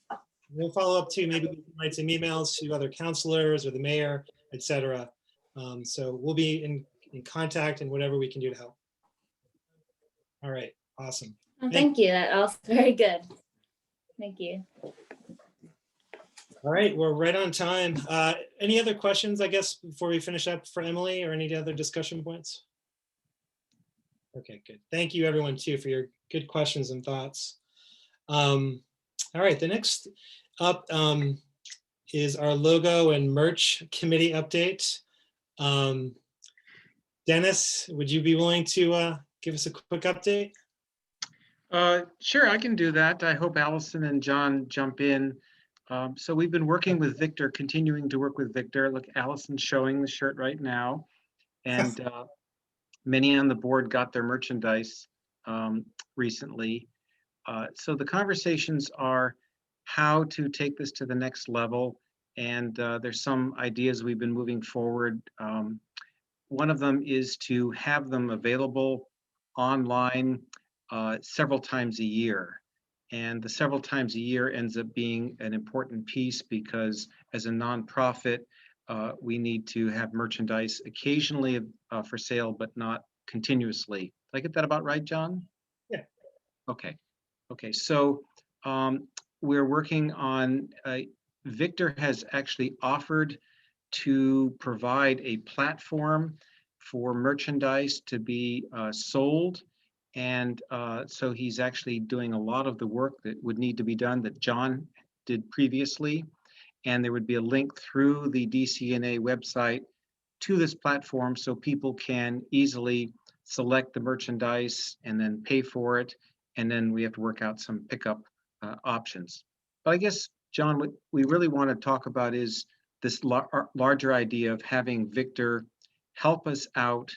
We'll follow up too. Maybe we can write some emails to other counselors or the mayor, etc. So we'll be in contact and whatever we can do to help. All right, awesome. Well, thank you. That also very good. Thank you. All right, we're right on time. Any other questions, I guess, before we finish up for Emily, or any other discussion points? Okay, good. Thank you everyone too for your good questions and thoughts. All right, the next up is our logo and merch committee update. Dennis, would you be willing to give us a quick update? Sure, I can do that. I hope Allison and John jump in. So we've been working with Victor, continuing to work with Victor. Look, Allison's showing the shirt right now. And many on the board got their merchandise recently. So the conversations are how to take this to the next level. And there's some ideas we've been moving forward. One of them is to have them available online several times a year. And the several times a year ends up being an important piece because as a nonprofit, we need to have merchandise occasionally for sale, but not continuously. Did I get that about right, John? Yeah. Okay. Okay. So we're working on, Victor has actually offered to provide a platform for merchandise to be sold. And so he's actually doing a lot of the work that would need to be done that John did previously. And there would be a link through the DCNA website to this platform so people can easily select the merchandise and then pay for it. And then we have to work out some pickup options. But I guess, John, what we really want to talk about is this larger idea of having Victor help us out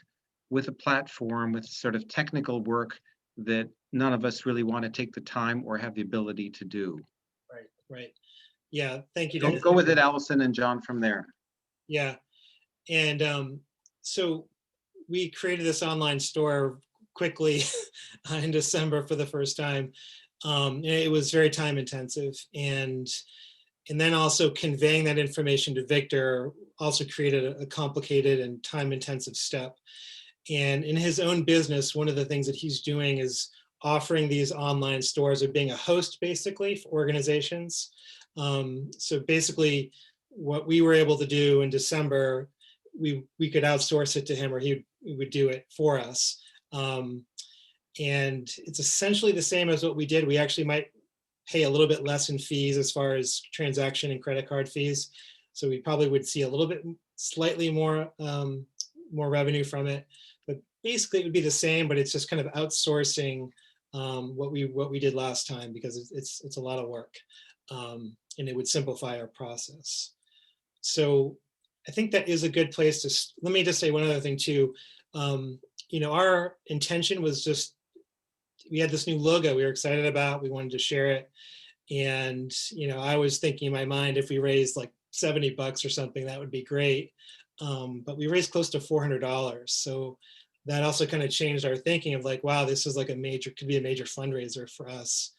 with a platform with sort of technical work that none of us really want to take the time or have the ability to do. Right, right. Yeah, thank you, Go, Dennis. go with it, Allison and John, from there. Yeah, and so we created this online store quickly in December for the first time. And it was very time intensive, and then also conveying that information to Victor also created a complicated and time intensive step. And in his own business, one of the things that he's doing is offering these online stores or being a host basically for organizations. So basically what we were able to do in December, we could outsource it to him, or he would do it for us. And it's essentially the same as what we did. We actually might pay a little bit less in fees as far as transaction and credit card fees. So we probably would see a little bit slightly more revenue from it. But basically it would be the same, but it's just kind of outsourcing what we did last time, because it's a lot of work, and it would simplify our process. So I think that is a good place to, let me just say one other thing too. our intention was just, we had this new logo we were excited about. We wanted to share it. And, I was thinking in my mind, if we raised like $70 or something, that would be great. But we raised close to $400. So that also kind of changed our thinking of like, wow, this is like could be a major fundraiser for us.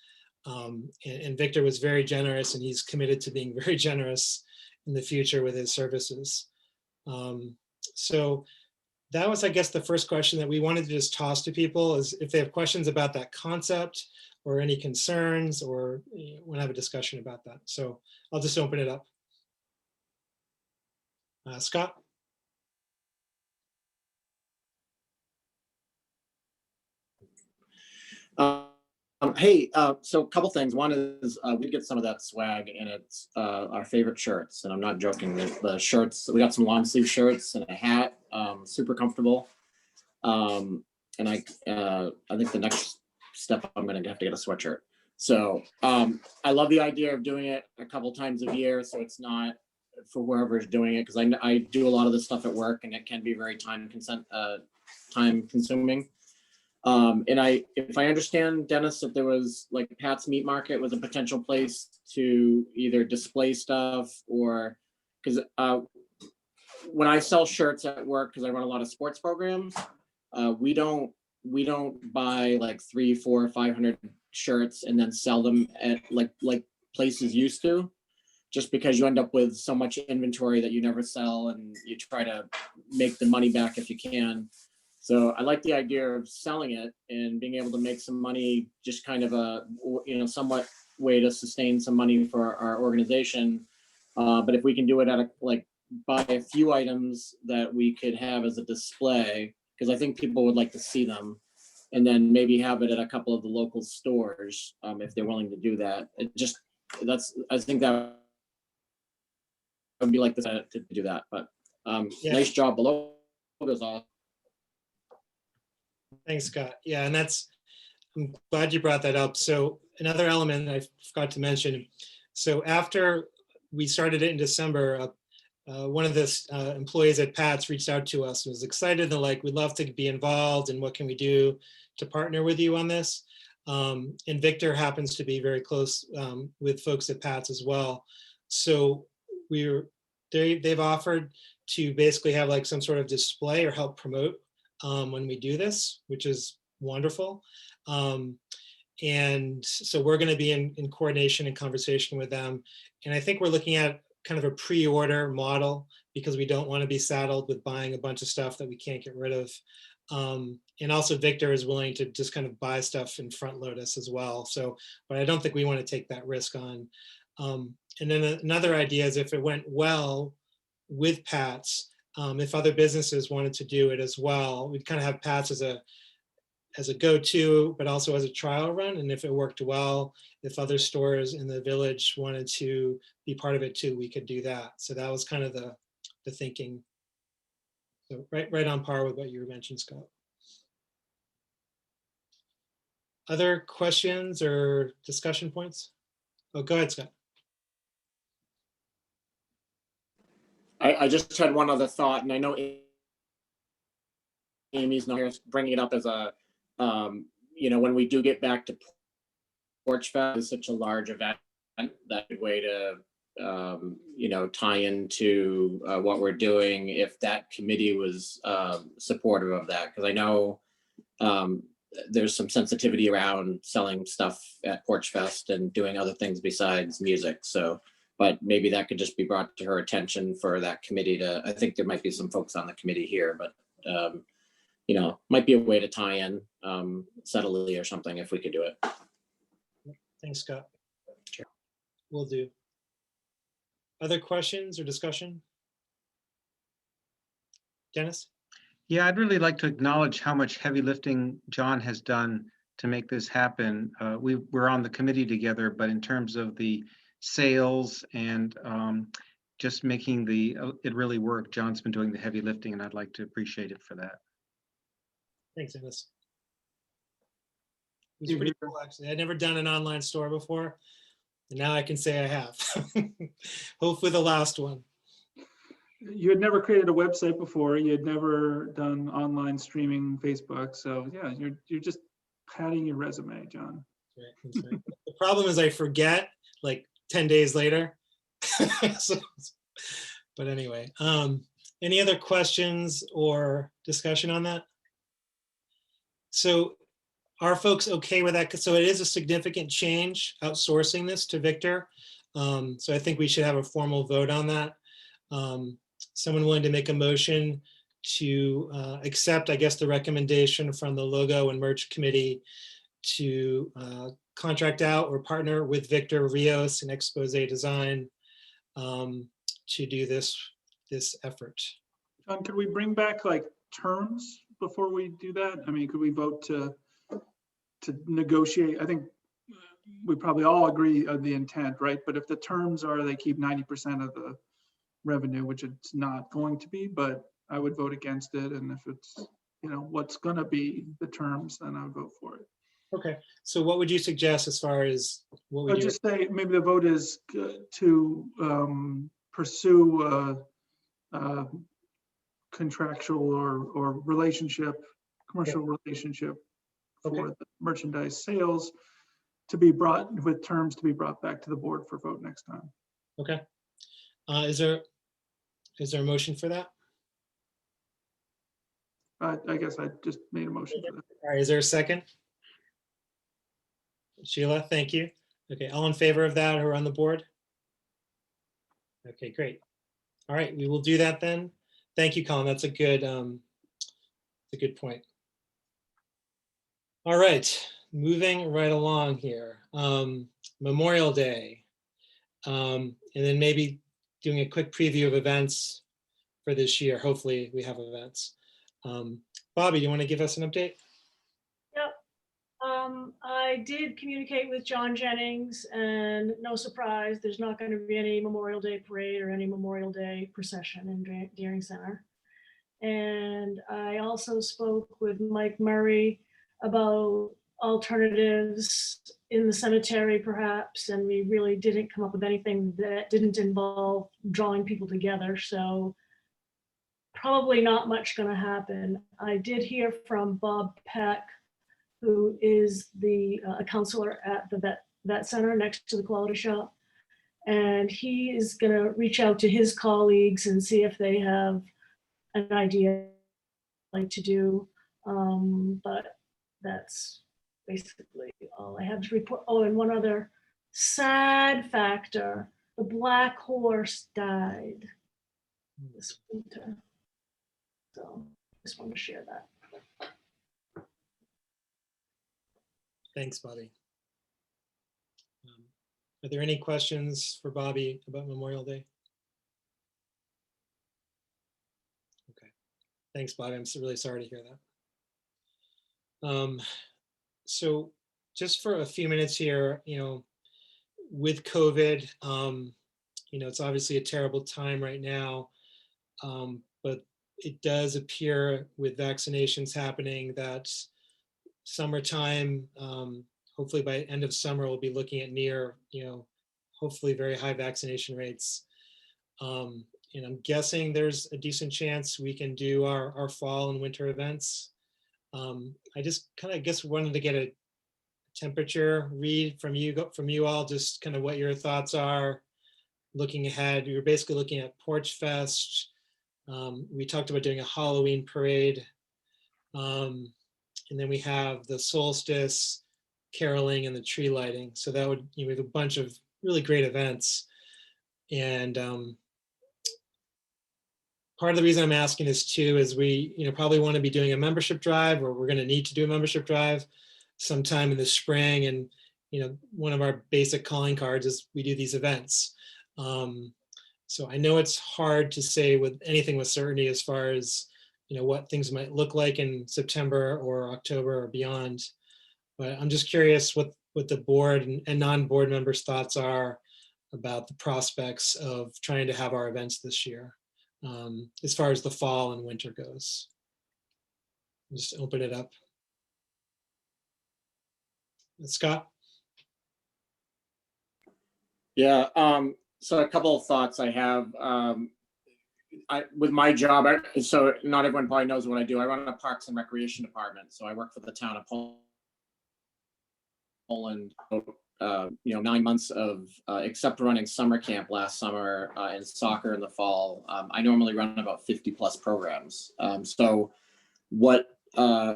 And Victor was very generous, and he's committed to being very generous in the future with his services. So that was, I guess, the first question that we wanted to just toss to people, is if they have questions about that concept or any concerns, or want to have a discussion about that. So I'll just open it up. Scott? Hey, so a couple things. One is we get some of that swag, and it's our favorite shirts. And I'm not joking. The shirts, we got some long sleeve shirts and a hat, super comfortable. And I think the next step, I'm going to have to get a sweatshirt. So I love the idea of doing it a couple times a year, so it's not for whoever's doing it, because I do a lot of this stuff at work, and it can be very time consuming. And if I understand, Dennis, if there was like Pat's Meat Market was a potential place to either display stuff, or because when I sell shirts at work, because I run a lot of sports programs, we don't buy like 300, 400, 500 shirts and then sell them at like places used to, just because you end up with so much inventory that you never sell, and you try to make the money back if you can. So I like the idea of selling it and being able to make some money, just kind of a, somewhat way to sustain some money for our organization. But if we can do it at buy a few items that we could have as a display, because I think people would like to see them, and then maybe have it at a couple of the local stores, if they're willing to do that. I think that would be like this to do that, but Yeah. Nice job below. Goes off. Thanks, Scott. Yeah, and I'm glad you brought that up. So another element I forgot to mention. So after we started it in December, one of the employees at Pat's reached out to us and was excited and like, we'd love to be involved, and what can we do to partner with you on this? And Victor happens to be very close with folks at Pat's as well. So they've offered to basically have like some sort of display or help promote when we do this, which is wonderful. And so we're going to be in coordination and conversation with them. And I think we're looking at kind of a pre-order model, because we don't want to be saddled with buying a bunch of stuff that we can't get rid of. And also Victor is willing to just kind of buy stuff and front load us as well. So, but I don't think we want to take that risk on. And then another idea is, if it went well with Pat's, if other businesses wanted to do it as well, we'd kind of have Pat's as a go-to, but also as a trial run. And if it worked well, if other stores in the village wanted to be part of it too, we could do that. So that was kind of the thinking. So right on par with what you mentioned, Scott. Other questions or discussion points? Oh, go ahead, Scott. I just had one other thought, and I know Amy's not here, bringing it up as a, when we do get back to Porch Fest, is such a large event, that way to, tie into what we're doing, if that committee was supportive of that, because I know there's some sensitivity around selling stuff at Porch Fest and doing other things besides music. So, but maybe that could just be brought to her attention for that committee to, I think there might be some folks on the committee here, but might be a way to tie in subtly or something if we could do it. Thanks, Scott. Sure. Will do. Other questions or discussion? Dennis? Yeah, I'd really like to acknowledge how much heavy lifting John has done to make this happen. We're on the committee together, but in terms of the sales and just making it really work, John's been doing the heavy lifting, and I'd like to appreciate it for that. Thanks, Dennis. It was pretty cool, actually. I'd never done an online store before, and now I can say I have. Hopefully the last one. You had never created a website before. You had never done online streaming Facebook. So yeah, you're just padding your resume, John. That's right. The problem is I forget like 10 days later. So, but anyway, any other questions or discussion on that? So are folks okay with that? So it is a significant change, outsourcing this to Victor. So I think we should have a formal vote on that. Someone willing to make a motion to accept, I guess, the recommendation from the logo and merch committee to contract out or partner with Victor Rios and Expose Design to do this effort. John, could we bring back like terms before we do that? I mean, could we vote to negotiate? I think we probably all agree on the intent, right? But if the terms are they keep 90% of the revenue, which it's not going to be, but I would vote against it. And if it's, you know, what's going to be the terms, then I would vote for it. Okay, so what would you suggest as far as what would I'd you? just say maybe the vote is to pursue contractual or relationship, commercial relationship for the merchandise sales to be brought with terms to be brought back to the board for vote next time. Okay. Is there a motion for that? I guess I just made a motion for that. All right, is there a second? Sheila, thank you. Okay, all in favor of that who are on the board? Okay, great. All right, we will do that then. Thank you, Colin. That's a good point. All right, moving right along here. Memorial Day. And then maybe doing a quick preview of events for this year. Hopefully we have events. Bobby, do you want to give us an update? Yep. I did communicate with John Jennings, and no surprise, there's not going to be any Memorial Day parade or any Memorial Day procession in Deering Center. And I also spoke with Mike Murray about alternatives in the cemetery perhaps, and we really didn't come up with anything that didn't involve drawing people together. So probably not much going to happen. I did hear from Bob Peck, who is a counselor at the vet center next to the quality shop. And he is going to reach out to his colleagues and see if they have an idea like to do. But that's basically all I have to report. Oh, and one other sad factor, the black horse died this winter. So just want to share that. Thanks, Bobby. Are there any questions for Bobby about Memorial Day? Okay, thanks, Bobby. I'm really sorry to hear that. So just for a few minutes here, with COVID, it's obviously a terrible time right now, but it does appear with vaccinations happening that summertime, hopefully by end of summer, we'll be looking at near, hopefully very high vaccination rates. And I'm guessing there's a decent chance we can do our fall and winter events. I just kind of guess wanted to get a temperature read from you all, just kind of what your thoughts are looking ahead. We were basically looking at Porch Fest. We talked about doing a Halloween parade. And then we have the solstice, caroling, and the tree lighting. So that would, we have a bunch of really great events. And part of the reason I'm asking this too is we, probably want to be doing a membership drive, or we're going to need to do a membership drive sometime in the spring. And, one of our basic calling cards is we do these events. So I know it's hard to say with anything with certainty as far as, what things might look like in September or October or beyond. But I'm just curious what the board and non-board members' thoughts are about the prospects of trying to have our events this year, as far as the fall and winter goes. Just open it up. Scott? Yeah, so a couple of thoughts I have. with my job, so not everyone probably knows what I do. I run a Parks and Recreation department. So I work for the town of Poland. 9 months of, except running summer camp last summer and soccer in the fall. I normally run about 50 plus programs. So what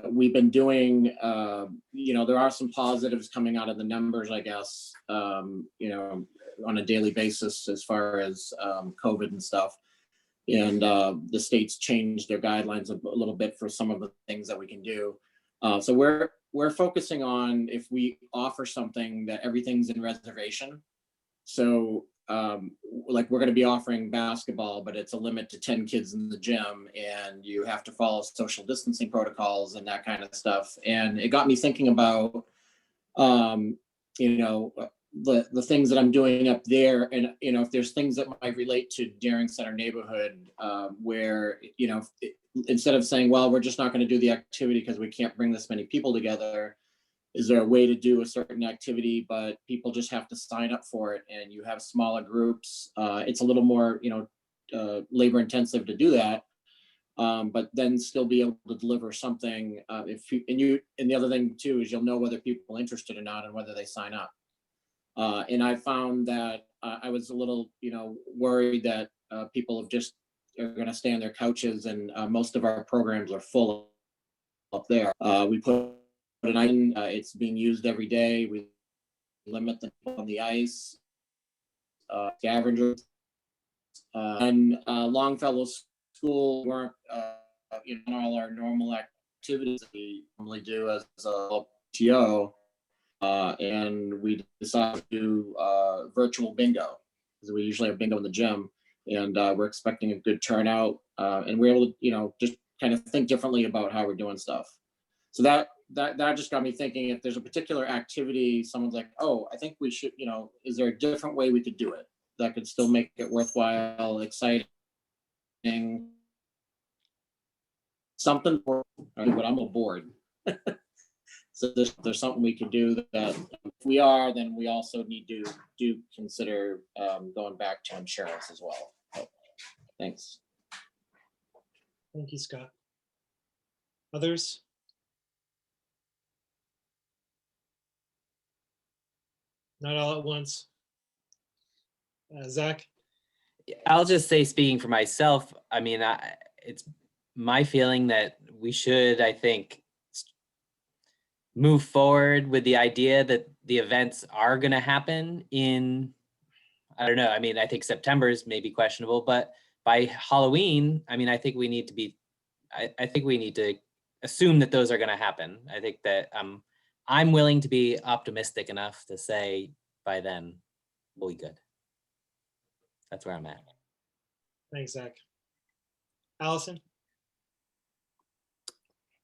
we've been doing, there are some positives coming out of the numbers, I guess, on a daily basis as far as COVID and stuff. And the state's changed their guidelines a little bit for some of the things that we can do. So we're focusing on if we offer something that everything's in reservation. So like we're going to be offering basketball, but it's a limit to 10 kids in the gym and you have to follow social distancing protocols and that kind of stuff. And it got me thinking about, the things that I'm doing up there. And, if there's things that might relate to Daring Center neighborhood where, instead of saying, well, we're just not going to do the activity because we can't bring this many people together, is there a way to do a certain activity, but people just have to sign up for it and you have smaller groups? It's a little more, labor intensive to do that, but then still be able to deliver something. And the other thing too, is you'll know whether people are interested or not and whether they sign up. And I found that I was a little, worried that people are going to stay on their couches and most of our programs are full up there. We put an item, it's being used every day. We limit them on the ice, scavengers. And Longfellow School weren't, all our normal activities that we normally do as a PTO. And we decided to do virtual bingo because we usually have bingo in the gym, and we're expecting a good turnout. And we're able to, just kind of think differently about how we're doing stuff. So that just got me thinking, if there's a particular activity, someone's like, oh, I think we should, is there a different way we could do it that could still make it worthwhile, exciting, something, but I'm aboard. So there's something we could do that if we are, then we also need to consider going back to insurance as well. So, thanks. Thank you, Scott. Others? Not all at once. Zach? I'll just say, speaking for myself, I mean, it's my feeling that we should, I think, move forward with the idea that the events are going to happen in, I don't know, I mean, I think September is maybe questionable, but by Halloween, I mean, I think we need to I think we need to assume that those are going to happen. I think that I'm willing to be optimistic enough to say by then we'll be good. That's where I'm at. Thanks, Zach. Allison?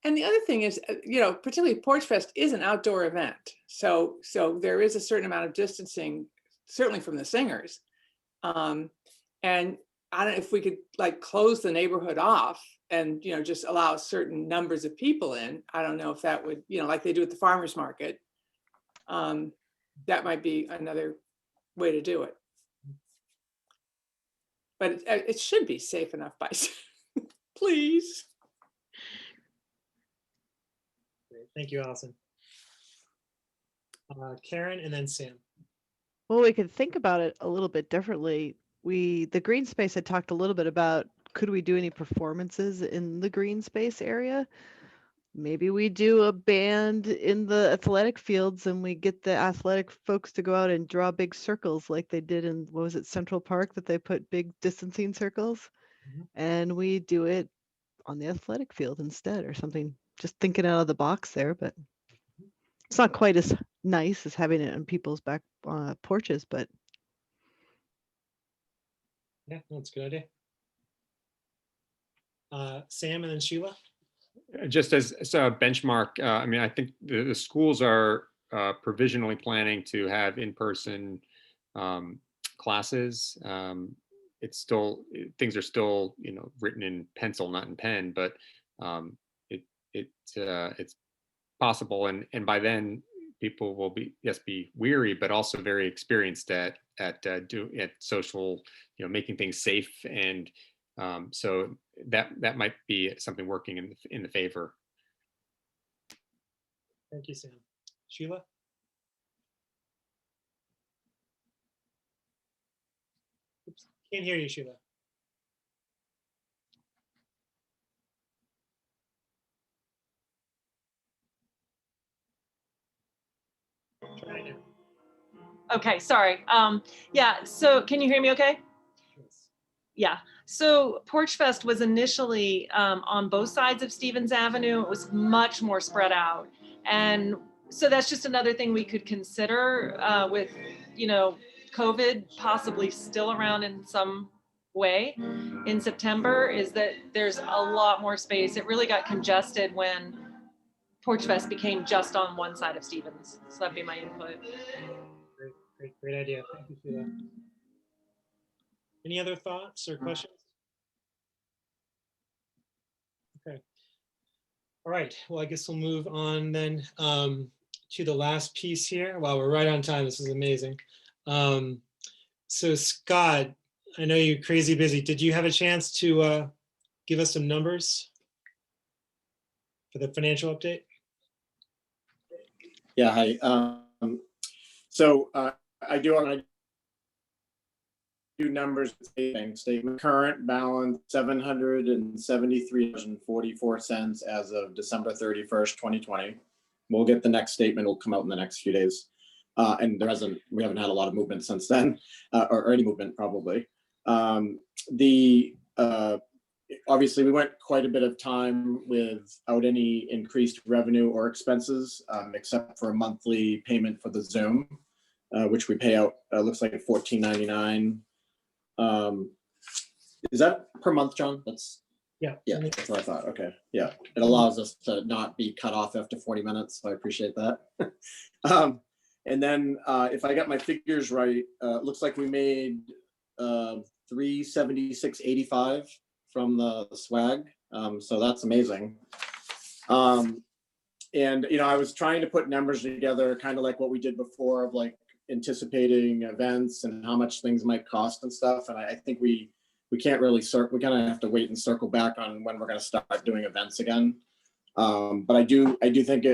And the other thing is, particularly Porch Fest is an outdoor event. So there is a certain amount of distancing, certainly from the singers. And I don't know if we could like close the neighborhood off and, just allow certain numbers of people in. I don't know if that would, like they do at the farmer's market. That might be another way to do it. But it should be safe enough, by please. Great. Thank you, Allison. Karen and then Sam. Well, we could think about it a little bit differently. The green space had talked a little bit about, could we do any performances in the green space area? Maybe we do a band in the athletic fields and we get the athletic folks to go out and draw big circles like they did in, what was it, Central Park, that they put big distancing circles? And we do it on the athletic field instead or something. Just thinking out of the box there, but it's not quite as nice as having it on people's back porches, but. Yeah, that's a good idea. Sam and then Sheila. Just as a benchmark, I mean, I think the schools are provisionally planning to have in-person classes. It's still, things are still, written in pencil, not in pen, but it's possible. And by then people will be weary, but also very experienced at social, making things safe and So that might be something working in the favor. Thank you, Sam. Sheila? Oops, can't hear you, Sheila. Try now. Okay, sorry. Yeah, so can you hear me okay? Yes. Yeah, so Porch Fest was initially on both sides of Stevens Avenue. It was much more spread out. And so that's just another thing we could consider with, you know, COVID possibly still around in some way in September, is that there's a lot more space. It really got congested when Porch Fest became just on one side of Stevens. So that'd be my input. Great idea. Thank you, Sheila. Any other thoughts or questions? Okay. All right. Well, I guess we'll move on then to the last piece here. Wow, we're right on time. This is amazing. So Scott, I know you're crazy busy. Did you have a chance to give us some numbers for the financial update? Yeah, hi. So I do want to do numbers statement. Current balance $773.44 as of December 31st, 2020. We'll get the next statement. Will come out in the next few days. And we haven't had a lot of movement since then, or any movement probably. Obviously we went quite a bit of time without any increased revenue or expenses, except for a monthly payment for the Zoom, which we pay out, looks like $14.99. Is that per month, John? Yeah, that's what I thought. Okay, yeah, it allows us to not be cut off after 40 minutes, so I appreciate that. And then if I got my figures right, it looks like we made $376.85 from the swag, so that's amazing. And you know, I was trying to put numbers together, kind of like what we did before, of like anticipating events and how much things might cost and stuff. And I think we can't really we kind of have to wait and circle back on when we're going to start doing events again. But I do think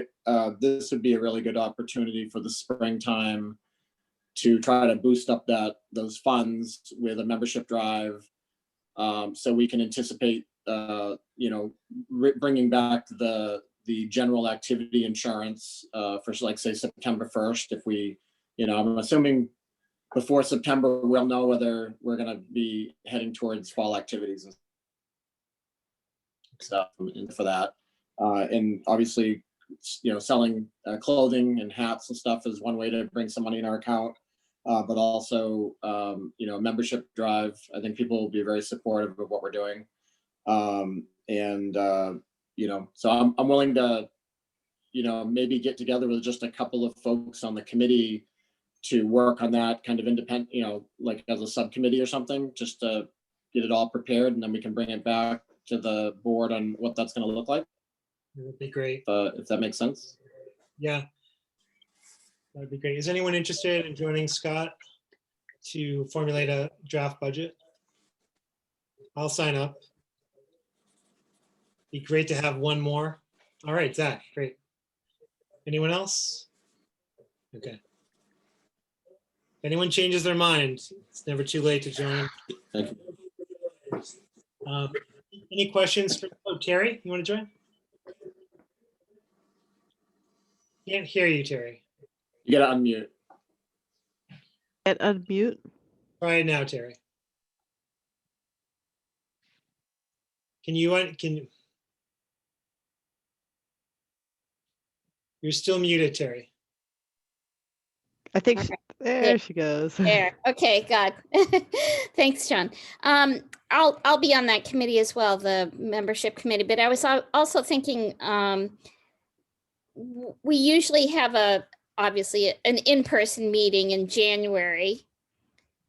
this would be a really good opportunity for the springtime to try to boost up those funds with a membership drive, so we can anticipate you know, bringing back the general activity insurance for, like, say September 1st. If we, you know, I'm assuming before September we'll know whether we're going to be heading towards fall activities and stuff for that. And obviously, you know, selling clothing and hats and stuff is one way to bring some money in our account. But also, you know, membership drive. I think people will be very supportive of what we're doing. You know, so I'm willing to, you know, maybe get together with just a couple of folks on the committee to work on that kind of independent, you know, like as a subcommittee or something, just to get it all prepared, and then we can bring it back to the board on what that's going to look like. That'd be great. If that makes sense. Yeah, that'd be great. Is anyone interested in joining Scott to formulate a draft budget? I'll sign up. Be great to have one more. All right, Zach, great. Anyone else? Okay. If anyone changes their mind, it's never too late to join. Thank you. Any questions for Terry? You want to join? Can't hear you, Terry. You gotta unmute. Unmute. Try it now, Terry. Can you? You're still muted, Terry. I think Okay. there she goes. There. Okay, God. Thanks, John. I'll be on that committee as well, the membership committee. But I was also thinking, we usually have obviously an in-person meeting in January,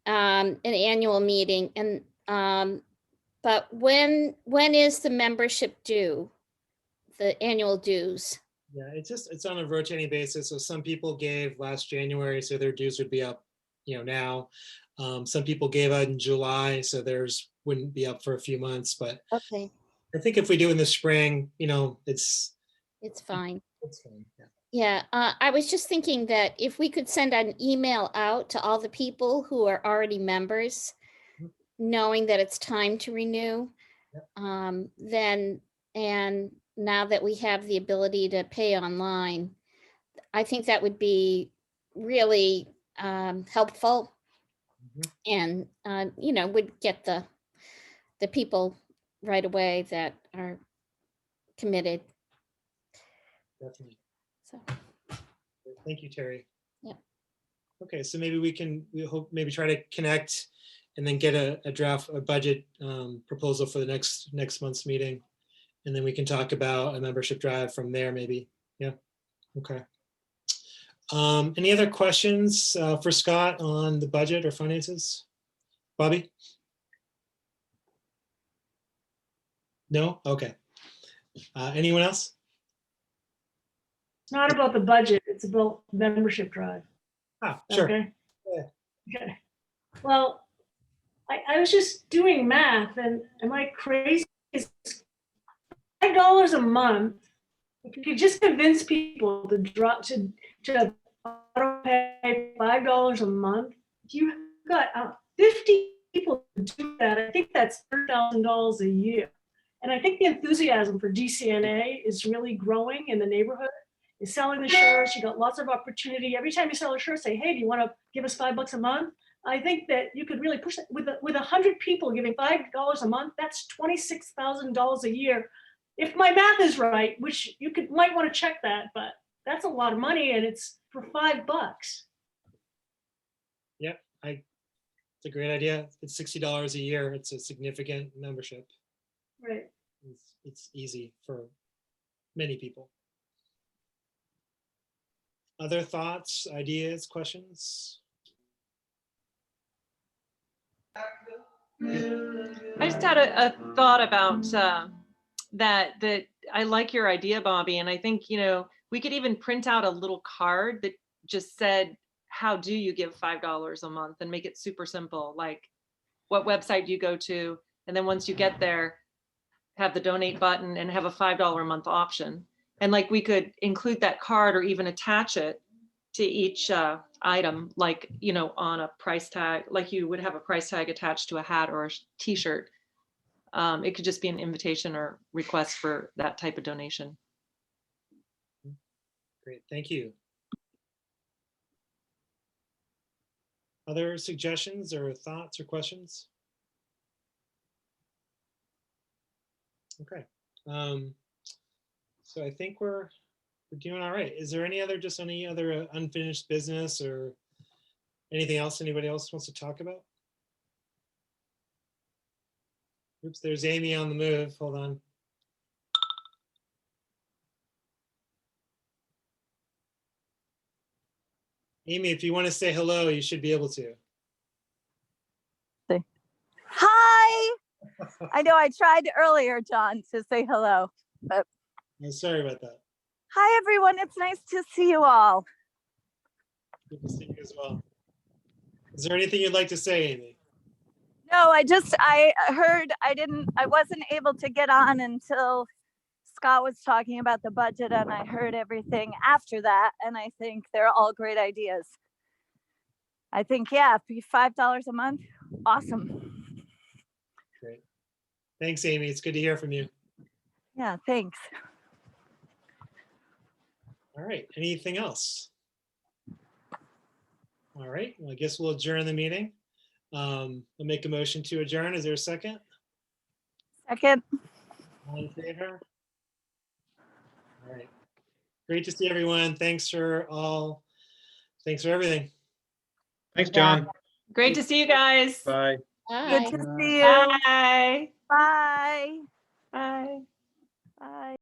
an annual meeting, and but when is the membership due? The annual dues? Yeah, it's on a rotating basis. So some people gave last January, so their dues would be up, you know, now. Some people gave out in July, so there's wouldn't be up for a few months, but Okay, I think if we do in the spring, it's fine. fine. Yeah. Yeah, I was just thinking that if we could send an email out to all the people who are already members, knowing that it's time to renew, then, and now that we have the ability to pay online, I think that would be really helpful and, would get the people right away that are committed. Definitely. So, Thank you, Terry. yeah. Okay, so maybe we hope maybe try to connect and then get a budget proposal for the next month's meeting. And then we can talk about a membership drive from there, maybe. Yeah, okay. Any other questions for Scott on the budget or finances? Bobby? No? Okay. Anyone else? It's not about the budget, it's about membership drive. Ah, sure. Okay. Yeah. Okay. Well, I was just doing math, and am I crazy? It's $5 a month. If you could just convince people to drop to auto pay $5 a month, you got 50 people to do that. I think that's $30,000 a year. And I think the enthusiasm for DCNA is really growing in the neighborhood. You're selling the shirts, you got lots of opportunity. Every time you sell a shirt, say, hey, do you want to give us $5 a month? I think that you could really push it with 100 people giving $5 a month. That's $26,000 a year. If my math is right, which you might want to check that, but that's a lot of money, and it's for $5. Yep, it's a great idea. It's $60 a year. It's a significant membership. Right. It's easy for many people. Other thoughts, ideas, questions? I just had a thought about that I like your idea, Bobby, and I think, we could even print out a little card that just said, how do you give $5 a month, and make it super simple, like what website do you go to, and then once you get there, have the donate button and have a $5 a month option. And like we could include that card or even attach it to each item, like, on a price tag, like you would have a price tag attached to a hat or a t-shirt. It could just be an invitation or request for that type of donation. Great, thank you. Other suggestions or thoughts or questions? Okay, so I think we're doing all right. Is there any other unfinished business or anything else anybody else wants to talk about? Oops, there's Amy on the move. Hold on. Amy, if you want to say hello, you should be able to. Hi. I know I tried earlier, John, to say hello, but I'm sorry about that. hi, everyone. It's nice to see you all. Good to see you as well. Is there anything you'd like to say, Amy? No, I heard I wasn't able to get on until Scott was talking about the budget, and I heard everything after that. And I think they're all great ideas. I think, yeah, $5 a month. Awesome. Great. Thanks, Amy. It's good to hear from you. Yeah, thanks. All right. Anything else? All right. Well, I guess we'll adjourn the meeting. I'll make a motion to adjourn. Is there a second? Second. All in favor? All right. Great to see everyone. Thanks for everything. Thanks, John. Great to see you guys. Bye. Bye. Good to see you. Bye.